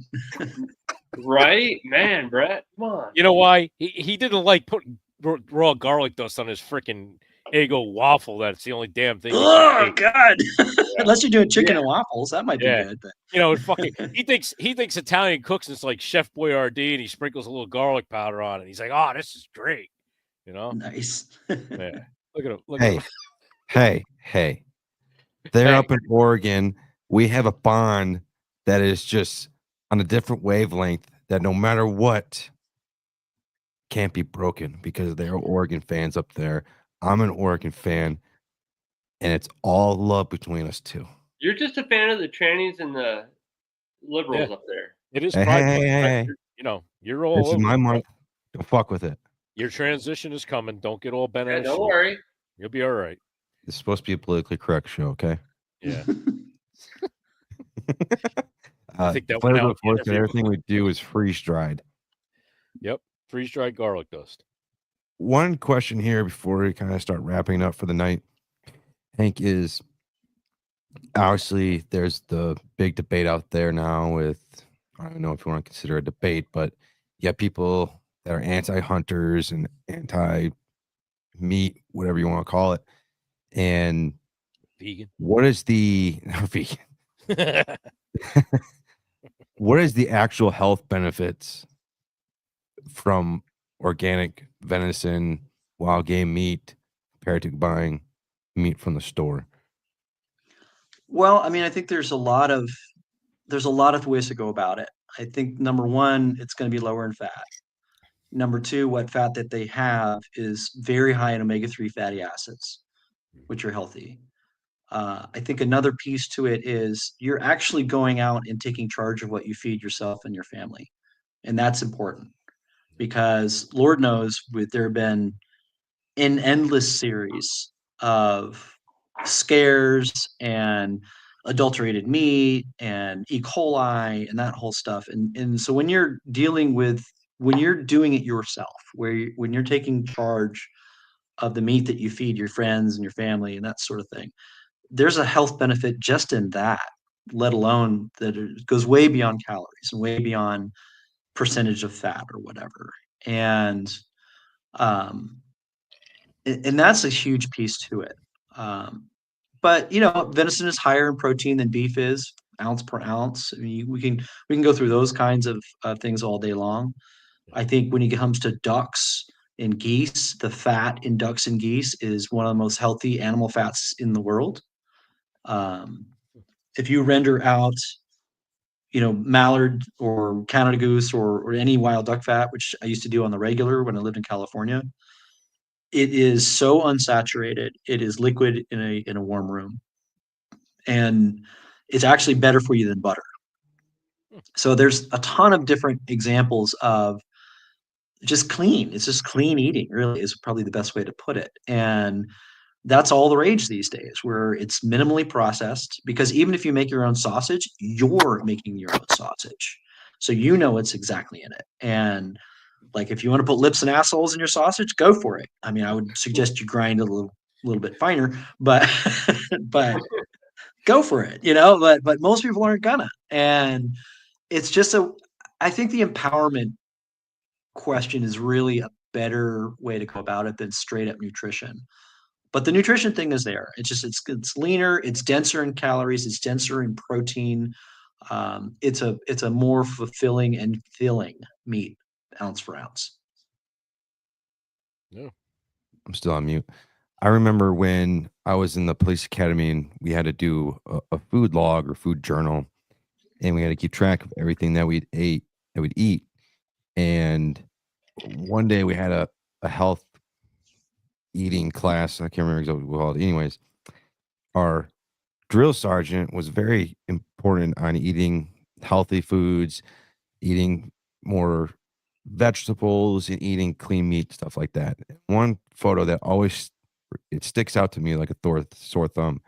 Right, man, Brett. Come on. You know why? He didn't like putting raw garlic dust on his freaking Eggo waffle. That's the only damn thing. Oh God! Unless you're doing chicken and waffles, that might be Yeah. good. But You know, he thinks Italian cooks is like Chef Boyardee, and he sprinkles a little garlic powder on it. He's like, "Oh, this is great," you know. nice. Yeah, look at him. Look Hey, at him. hey. They're Hey. up in Oregon. We have a bond that is just on a different wavelength that no matter what can't be broken because they're Oregon fans up there. I'm an Oregon fan, and it's all love between us two. You're just a fan of the trannies and the liberals up there. It is Hey, Pride hey, Month, right? hey. You know, you're all This is over my it, bro. month. Don't fuck with it. Your transition is coming. Don't get all bent Yeah, out of don't shape. worry. You'll be all right. It's supposed to be a politically correct show, okay? Yeah. think that Flavor went out of the Forest and interview. everything we do is freeze dried. Yep. Freeze dried garlic dust. One question here before we kind of start wrapping up for the night, Hank, is obviously there's the big debate out there now with, I don't know if you want to consider a debate, but you have people that are anti-hunters and anti-meat, whatever you want to call it. And Vegan. what is the vegan? What is the actual health benefits from organic venison, wild game meat compared to buying meat from the store? Well, I mean, I think there's a lot of ways to go about it. I think number one, it's going to be lower in fat. Number two, what fat that they have is very high in omega-3 fatty acids, which are healthy. I think another piece to it is you're actually going out and taking charge of what you feed yourself and your family. And that's important because Lord knows there have been an endless series of scares and adulterated meat and E. coli and that whole stuff. And so when you're doing it yourself, when you're taking charge of the meat that you feed your friends and your family and that sort of thing, there's a health benefit just in that, let alone that it goes way beyond calories and way beyond percentage of fat or whatever. And and that's a huge piece to it. But venison is higher in protein than beef is, ounce per ounce. I mean, we can go through those kinds of things all day long. I think when it comes to ducks and geese, the fat in ducks and geese is one of the most healthy animal fats in the world. Um, if you render out, mallard or Canada goose or any wild duck fat, which I used to do on the regular when I lived in California, it is so unsaturated. It is liquid in a warm room, and it's actually better for you than butter. So there's a ton of different examples of just clean. It's just clean eating, really, is probably the best way to put it. And that's all the rage these days, where it's minimally processed, because even if you make your own sausage, you're making your own sausage. So it's exactly in it. And like, if you want to put lips and assholes in your sausage, go for it. I mean, I would suggest you grind it a little bit finer, but but go for it, but most people aren't gonna. And it's just I think the empowerment question is really a better way to go about it than straight up nutrition. But the nutrition thing is there. It's leaner, it's denser in calories, it's denser in protein. It's a more fulfilling and filling meat, ounce for ounce. No. I'm still on mute. I remember when I was in the police academy and we had to do a food log or food journal, and we had to keep track of everything that we'd eat. And one day we had a health eating class. I can't remember exactly what it was called. Anyways, our drill sergeant was very important on eating healthy foods, eating more vegetables, and eating clean meat, stuff like that. One photo that always it sticks out to me like a sore thumb.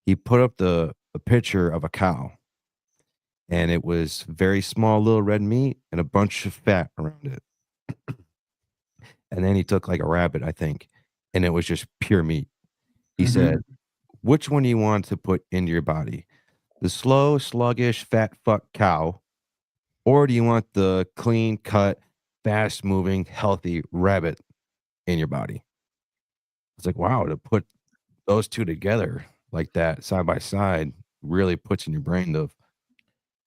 He put up a picture of a cow, and it was very small little red meat and a bunch of fat around it. And then he took like a rabbit, I think, and it was just pure meat. He said, which one do you want to put into your body? The slow, sluggish, fat fuck cow, or do you want the clean cut, fast moving, healthy rabbit in your body? It's like, wow, to put those two together like that side by side really puts in your brain of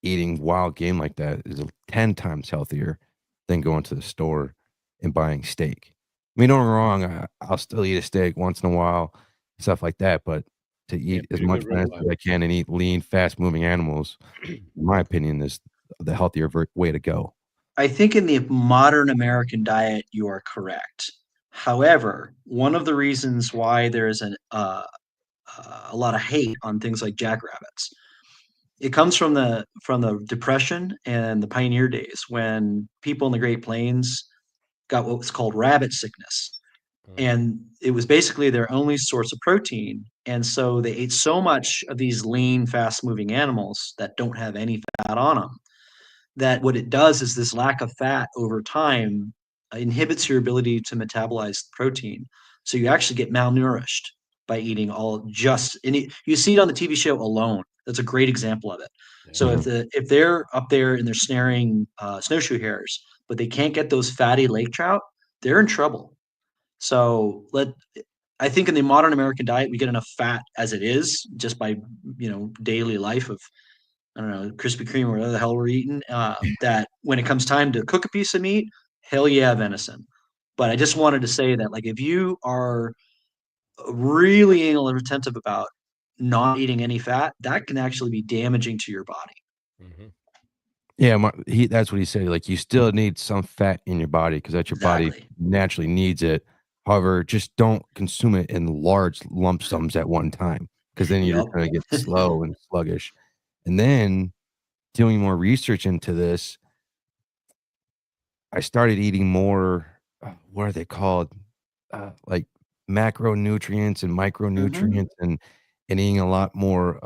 eating wild game like that is 10 times healthier than going to the store and buying steak. I mean, don't get me wrong, I'll still eat a steak once in a while, stuff like that, but to eat as much as I can and eat lean, fast-moving animals, in my opinion, is the healthier way to go. I think in the modern American diet, you are correct. However, one of the reasons why there is a lot of hate on things like jackrabbits, it comes from the Depression and the pioneer days, when people in the Great Plains got what was called rabbit sickness. And it was basically their only source of protein. And so they ate so much of these lean, fast moving animals that don't have any fat on them, that what it does is this lack of fat over time inhibits your ability to metabolize protein. So you actually get malnourished by eating you see it on the TV show Alone. That's a great example of it. Yeah. So if they're up there and they're snaring snowshoe hares, but they can't get those fatty lake trout, they're in trouble. So I think in the modern American diet, we get enough fat as it is, just by daily life of, I don't know, Krispy Kreme or whatever the hell we're eating, that when it comes time to cook a piece of meat, hell yeah, venison. But I just wanted to say that, like, if you are really anal and retentive about not eating any fat, that can actually be damaging to your body. Mm-hmm. Yeah, that's what he said. Like, you still need some fat in your body because that's your body naturally needs it. However, just don't consume it in large lump sums at one time, because then you're going to get slow and sluggish. And then doing more research into this, I started eating more, what are they called? Like macronutrients and micronutrients, and eating a lot more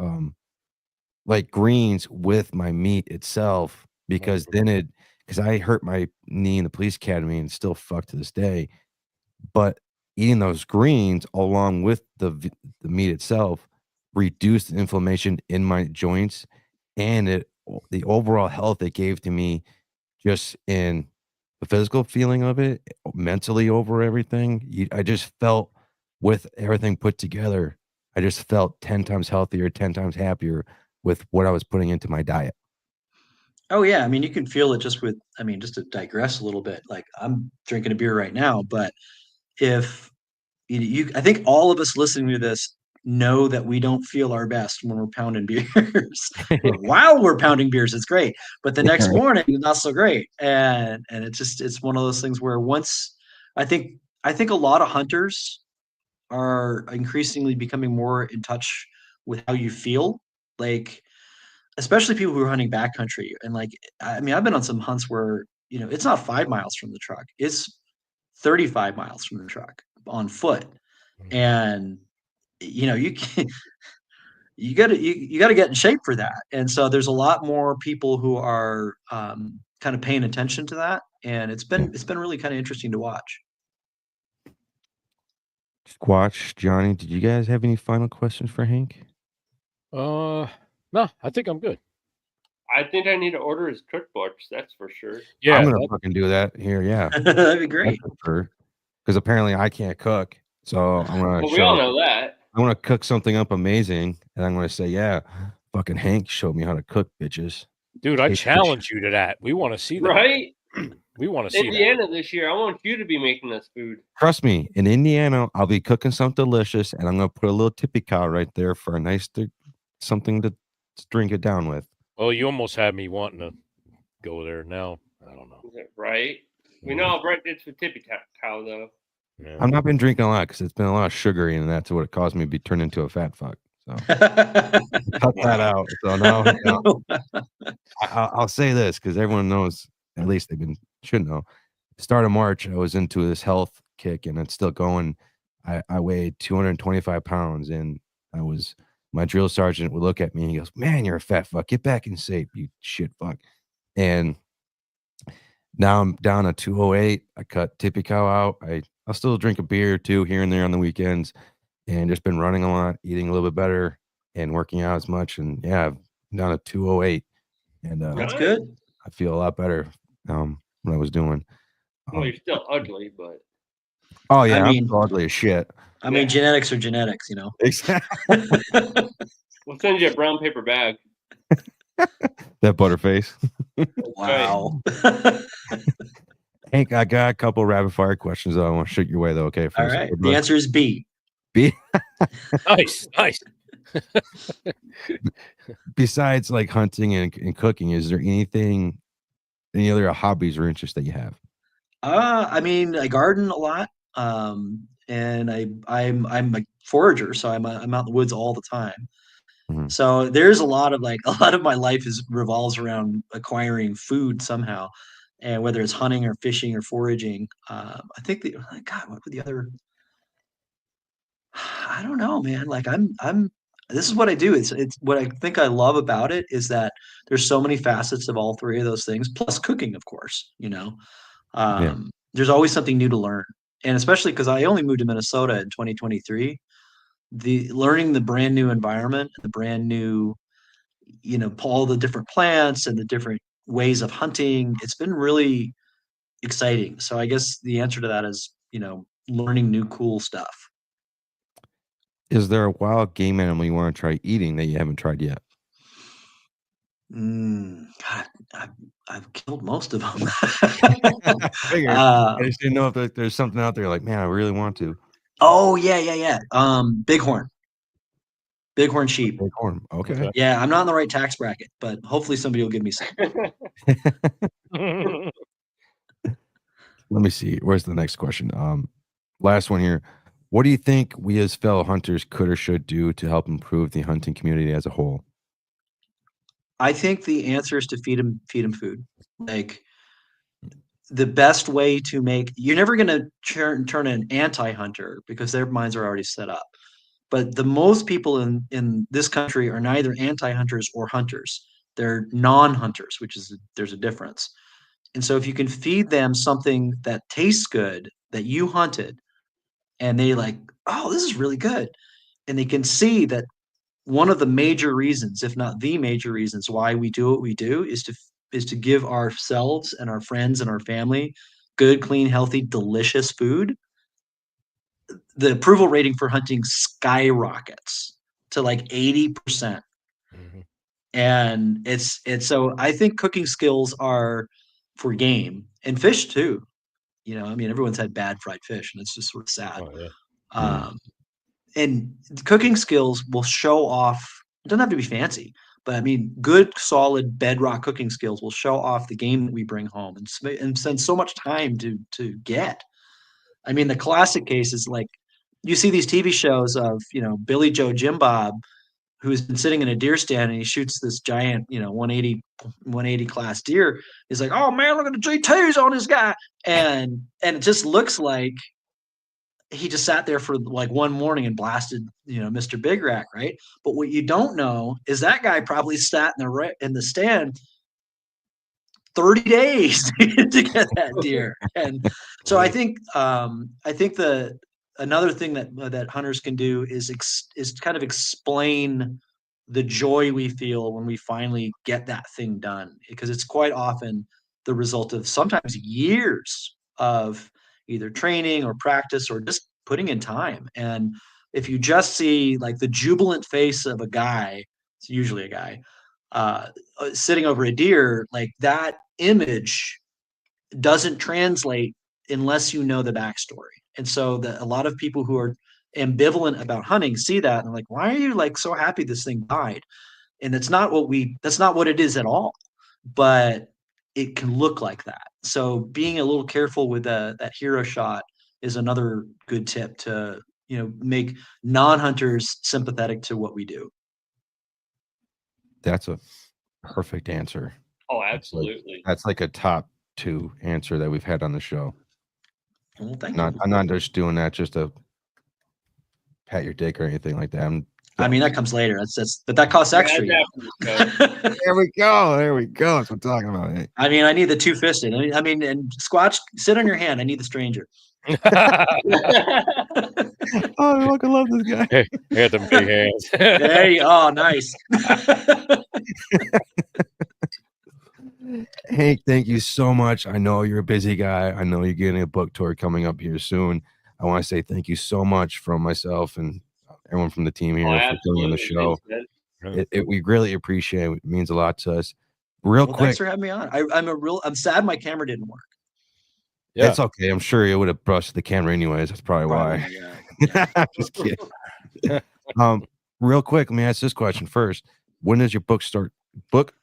like greens with my meat itself, because because I hurt my knee in the police academy and still fucked to this day. But eating those greens along with the meat itself reduced the inflammation in my joints, and the overall health it gave to me just in the physical feeling of it, mentally over everything, I just felt with everything put together, I just felt 10 times healthier, 10 times happier with what I was putting into my diet. Oh yeah, I mean you can feel it just with. I mean, just to digress a little bit, like I'm drinking a beer right now, but if I think all of us listening to this know that we don't feel our best when we're pounding beers. While we're pounding beers, it's great, but the next morning, not so great. And it's one of those things where once I think a lot of hunters are increasingly becoming more in touch with how you feel, like especially people who are hunting backcountry. And like, I mean, I've been on some hunts where it's not 5 miles from the truck; it's 35 miles from the truck on foot, and you can you got to get in shape for that. And so there's a lot more people who are kind of paying attention to that, and it's been really kind of interesting to watch. Squatch, Johnny, did you guys have any final questions for Hank? No, I think I'm good. I think I need to order his cookbooks. That's for sure. Yeah, I'm gonna fucking do that here. Yeah, That'd be great. Because apparently I can't cook, so I'm gonna. Well, we all know that. I'm gonna cook something up amazing, and I'm gonna say, "Yeah, fucking Hank showed me how to cook, bitches." dude, I challenge you to that. We want to see that. Right? We want to see Indiana this year. I want you to be making us food. Trust me, in Indiana, I'll be cooking something delicious, and I'm gonna put a little tippy cow right there for a nice something to drink it down with. Well, you almost had me wanting to go there now. I don't know. Is it right? We know Brett did for tippy cow though. Yeah. I've not been drinking a lot because it's been a lot of sugary, and that's what it caused me to be turned into a fat fuck. So cut that out. So now I'll say this because everyone knows, at least should know. Start of March, I was into this health kick, and it's still going. I weighed 225 pounds, and my drill sergeant would look at me and he goes, "Man, you're a fat fuck. Get back in shape, you shit fuck." And now I'm down to 208. I cut tippy cow out. I'll still drink a beer or two here and there on the weekends, and just been running a lot, eating a little bit better, and working out as much. And yeah, I'm down to 208, and that's good. I feel a lot better what I was doing. Well, you're still ugly, but oh yeah, I'm ugly as shit. I mean, genetics are genetics, you know. Exactly. We'll send you a brown paper bag. That butterface. Wow. Hank, I got a couple rapid fire questions that I want to shoot your way though. Okay. All right. The answer is B. B. Nice. Besides like hunting and cooking, is there any other hobbies or interests that you have? I mean, I garden a lot. And I'm a forager, so I'm out in the woods all the time. Mm-hmm. So there's a lot of my life revolves around acquiring food somehow, and whether it's hunting or fishing or foraging. I think what were the other? I don't know, man. Like I'm. This is what I do. It's what I think I love about it is that there's so many facets of all three of those things, plus cooking, of course. There's always something new to learn. And especially because I only moved to Minnesota in 2023, learning the brand new environment, the brand new, all the different plants and the different ways of hunting, it's been really exciting. So I guess the answer to that is, learning new cool stuff. Is there a wild game animal you want to try eating that you haven't tried yet? God, I've killed most of them. I just didn't know if there's something out there like, man, I really want to. Oh yeah. Bighorn sheep. Bighorn. Okay. Yeah, I'm not in the right tax bracket, but hopefully somebody will give me some. Let me see. Where's the next question? Last one here. What do you think we as fellow hunters could or should do to help improve the hunting community as a whole? I think the answer is to feed them food. Like the best way to you're never going to turn an anti-hunter because their minds are already set up. But the most people in this country are neither anti-hunters or hunters. They're non-hunters, there's a difference. And so if you can feed them something that tastes good that you hunted, and they like, oh, this is really good. And they can see that one of the major reasons, if not the major reasons why we do what we do is to give ourselves and our friends and our family good, clean, healthy, delicious food, the approval rating for hunting skyrockets to like 80%. Mhm. And it's so I think cooking skills are for game and fish too. I mean, everyone's had bad fried fish, and it's just sort of sad. Oh, yeah. Um, and cooking skills will show off. It doesn't have to be fancy, but I mean, good, solid bedrock cooking skills will show off the game that we bring home and spend so much time to get. I mean, the classic case is like you see these TV shows of Billy Joe Jim Bob, who's been sitting in a deer stand and he shoots this giant 180 class deer. He's like, oh man, look at the GTs on this guy, and it just looks like he just sat there for like one morning and blasted Mr. Big Rack, right? But what you don't know is that guy probably sat in the stand 30 days to get that deer. And so I think another thing that hunters can do is kind of explain the joy we feel when we finally get that thing done, because it's quite often the result of sometimes years of either training or practice or just putting in time. And if you just see like the jubilant face of a guy, it's usually a guy, sitting over a deer, like that image doesn't translate unless you know the backstory. And so a lot of people who are ambivalent about hunting see that and they're like, why are you like so happy this thing died? And that's not what it is at all, but it can look like that. So being a little careful with that hero shot is another good tip to make non-hunters sympathetic to what we do. That's a perfect answer. Oh, absolutely. That's like a top 2 answer that we've had on the show. Well, thank you. I'm not just doing that just to pat your dick or anything like that. I mean, that comes later. But that costs extra. There we go. That's what I'm talking about. I mean, I need the two-fisted. I mean, and Squatch, sit on your hand. I need the stranger. Oh, I fucking love this guy. Hey, I got them big hands. Hey, oh, nice. Hank, thank you so much. I know you're a busy guy. I know you're getting a book tour coming up here soon. I want to say thank you so much from myself and everyone from the team here for coming on the show. We really appreciate it. It means a lot to us. Real quick. Thanks for having me on. I'm sad my camera didn't work. Yeah. It's okay. I'm sure you would have brushed the camera anyways. That's probably why. Yeah. I'm just kidding. Real quick, let me ask this question first. When does your book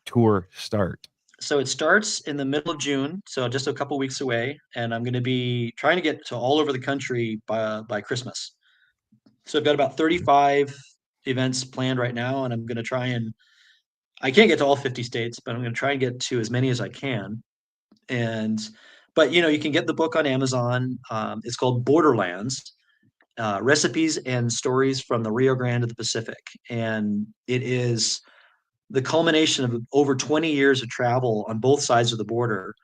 tour start? So it starts in the middle of June, so just a couple weeks away, and I'm going to be trying to get to all over the country by Christmas. So I've got about 35 events planned right now, and I'm going to try and I can't get to all 50 states, but I'm going to try and get to as many as I can. But you can get the book on Amazon. It's called Borderlands, Recipes and Stories from the Rio Grande to the Pacific, and it is the culmination of over 20 years of travel on both sides of the border.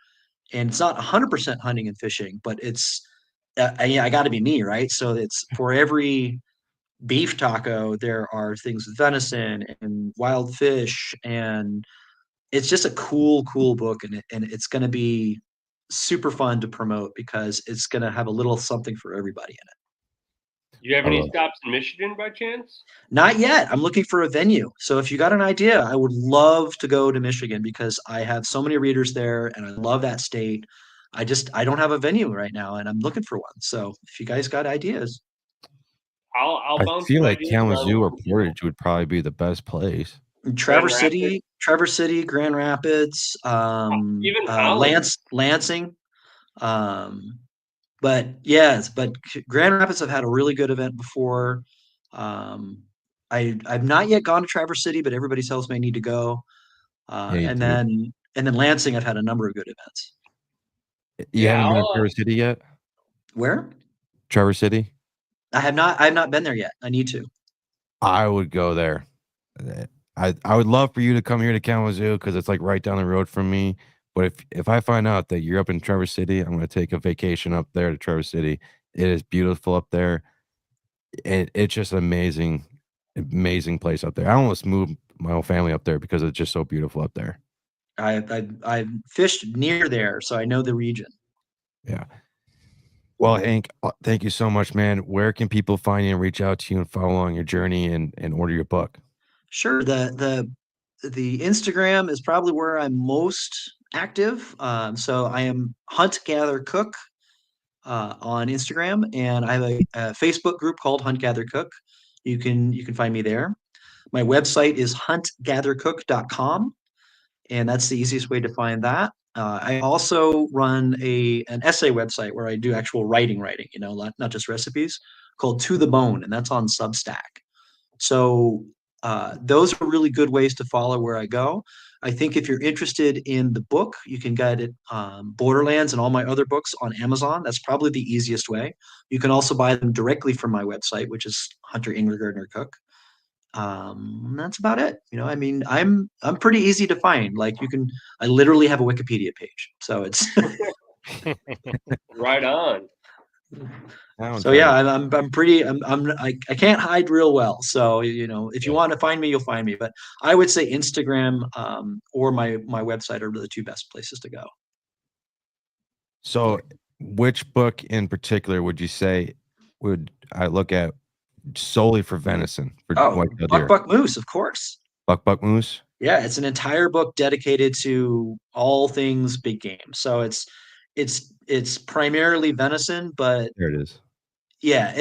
And it's not 100% hunting and fishing, but it's, I got to be me, right? So it's for every beef taco, there are things with venison and wild fish. And it's just a cool book. And it's going to be super fun to promote because it's going to have a little something for everybody in it. You have any stops in Michigan by chance? Not yet. I'm looking for a venue. So if you got an idea, I would love to go to Michigan because I have so many readers there and I love that state. I don't have a venue right now and I'm looking for one. So if you guys got ideas. I'll I feel like Kalamazoo or Portage would probably be the best place. Traverse City, Grand Rapids, even Lansing. But Grand Rapids have had a really good event before. I've not yet gone to Traverse City, but everybody tells me I need to go. And then Lansing, I've had a number of good events. You haven't been to Traverse City yet? Where? Traverse City? I have not been there yet. I need to. I would go there. I would love for you to come here to Kalamazoo because it's like right down the road from me. But if I find out that you're up in Traverse City, I'm going to take a vacation up there to Traverse City. It is beautiful up there. And it's just an amazing place up there. I almost moved my whole family up there because it's just so beautiful up there. I fished near there, so I know the region. Yeah. Well, Hank, thank you so much, man. Where can people find you and reach out to you and follow along your journey and order your book? Sure. The Instagram is probably where I'm most active. So I am Hunt Gather Cook on Instagram, and I have a Facebook group called Hunt Gather Cook. You can find me there. My website is huntgathercook.com, and that's the easiest way to find that. I also run an essay website where I do actual writing, not just recipes, called To the Bone, and that's on Substack. So those are really good ways to follow where I go. I think if you're interested in the book, you can get it Borderlands and all my other books on Amazon. That's probably the easiest way. You can also buy them directly from my website, which is Hunter Ingler Gardner Cook. That's about it. I mean, I'm pretty easy to find. Like I literally have a Wikipedia page. So it's Right on. so yeah, I can't hide real well. So if you want to find me, you'll find me. But I would say Instagram or my website are the two best places to go. So, which book in particular would you say would I look at solely for venison? For whitetail deer? Buck Moose, of course. Buck Moose. Yeah, it's an entire book dedicated to all things big game. So it's primarily venison, but There it is. yeah,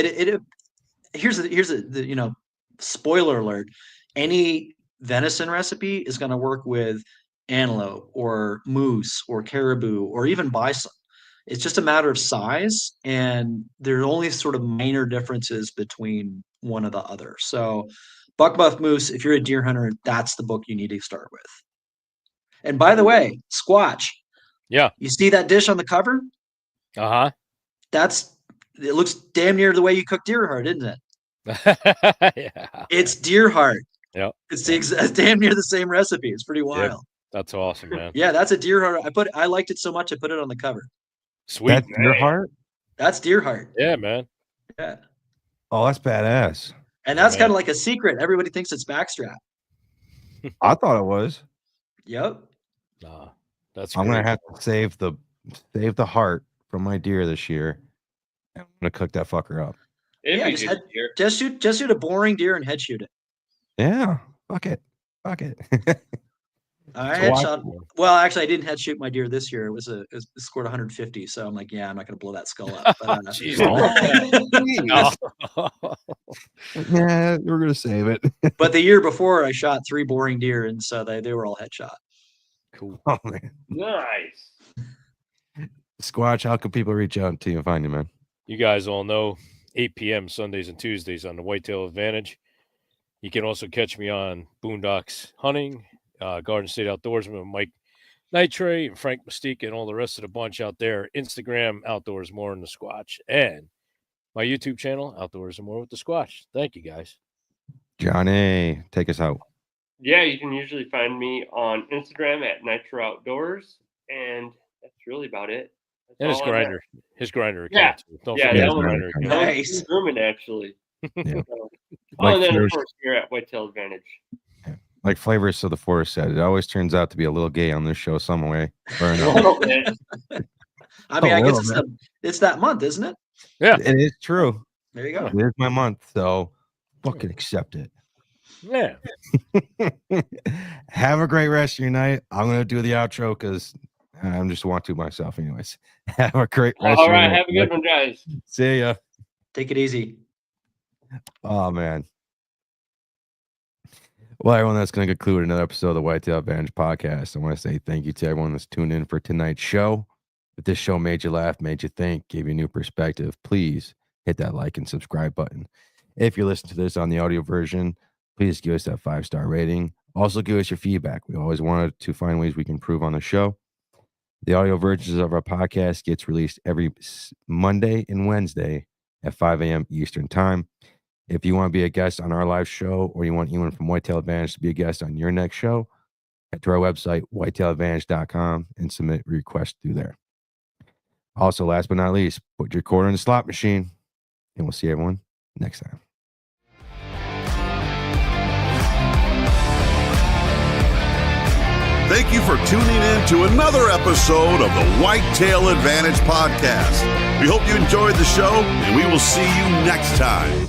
here's the spoiler alert. Any venison recipe is going to work with antelope or moose or caribou or even bison. It's just a matter of size, and there are only sort of minor differences between one or the other. So buck moose, if you're a deer hunter, that's the book you need to start with. And by the way, Squatch. Yeah. You see that dish on the cover? Uh-huh. It looks damn near the way you cook deer heart, isn't it? Yeah. It's deer heart. Yep. It's damn near the same recipe. It's pretty wild. Yep. That's awesome, man. Yeah, that's a deer heart. I liked it so much I put it on the cover. Sweet. That's deer heart? That's deer heart. Yeah, man. Yeah. Oh, that's badass. And that's kind of like a secret. Everybody thinks it's backstrap. I thought it was. Yep. Nah, that's I'm great. gonna have to save the heart from my deer this year. I'm gonna cook that fucker up. If you just shoot a boring deer and head shoot it. Yeah. Fuck it. I headshot. Well, actually, I didn't head shoot my deer this year. It scored 150. So I'm like, yeah, I'm not going to blow that skull up. But, yeah, we're gonna save it. But the year before, I shot 3 boring deer, and so they were all headshot. Cool. Oh man. Nice. Squatch, how can people reach out to you and find you, man? You guys all know 8 p.m. Sundays and Tuesdays on the Whitetail Advantage. You can also catch me on Boondocks Hunting, Garden State Outdoorsman with Mike Nitre and Frank Mystique and all the rest of the bunch out there. Instagram, Outdoors More in the Squatch. And my YouTube channel, Outdoors and More with the Squatch. Thank you, guys. Johnny, take us out. Yeah, you can usually find me on Instagram at Nitro Outdoors, and that's really about it. That's And his grinder account. Yeah. Too. Don't Yeah, forget that his one- grinder account. Nice. Grooming, actually. Yeah. And then, of Flavors- course, here at Whitetail Advantage. like Flavors of the Forest said, it always turns out to be a little gay on this show some way or A another. little bit. I mean, I guess little it's that month, isn't it? Yeah. It is true. There you go. It is my month, so fucking accept it. Yeah. Have a great rest of your night. I'm gonna do the outro because I'm just want to myself, anyways. Have a great rest. All right, have a good one, guys. See ya. Take it easy. Oh man. Well, everyone, that's going to conclude another episode of the Whitetail Advantage Podcast. I want to say thank you to everyone that's tuned in for tonight's show. If this show made you laugh, made you think, gave you a new perspective, please hit that like and subscribe button. If you're listening to this on the audio version, please give us that 5-star rating. Also, give us your feedback. We always wanted to find ways we can improve on the show. The audio versions of our podcast gets released every Monday and Wednesday at 5 a.m. Eastern Time. If you want to be a guest on our live show, or you want anyone from Whitetail Advantage to be a guest on your next show, head to our website, whitetailadvantage.com, and submit a request through there. Also, last but not least, put your quarter in the slot machine, and we'll see everyone next time. Thank you for tuning in to another episode of the Whitetail Advantage Podcast. We hope you enjoyed the show, and we will see you next time.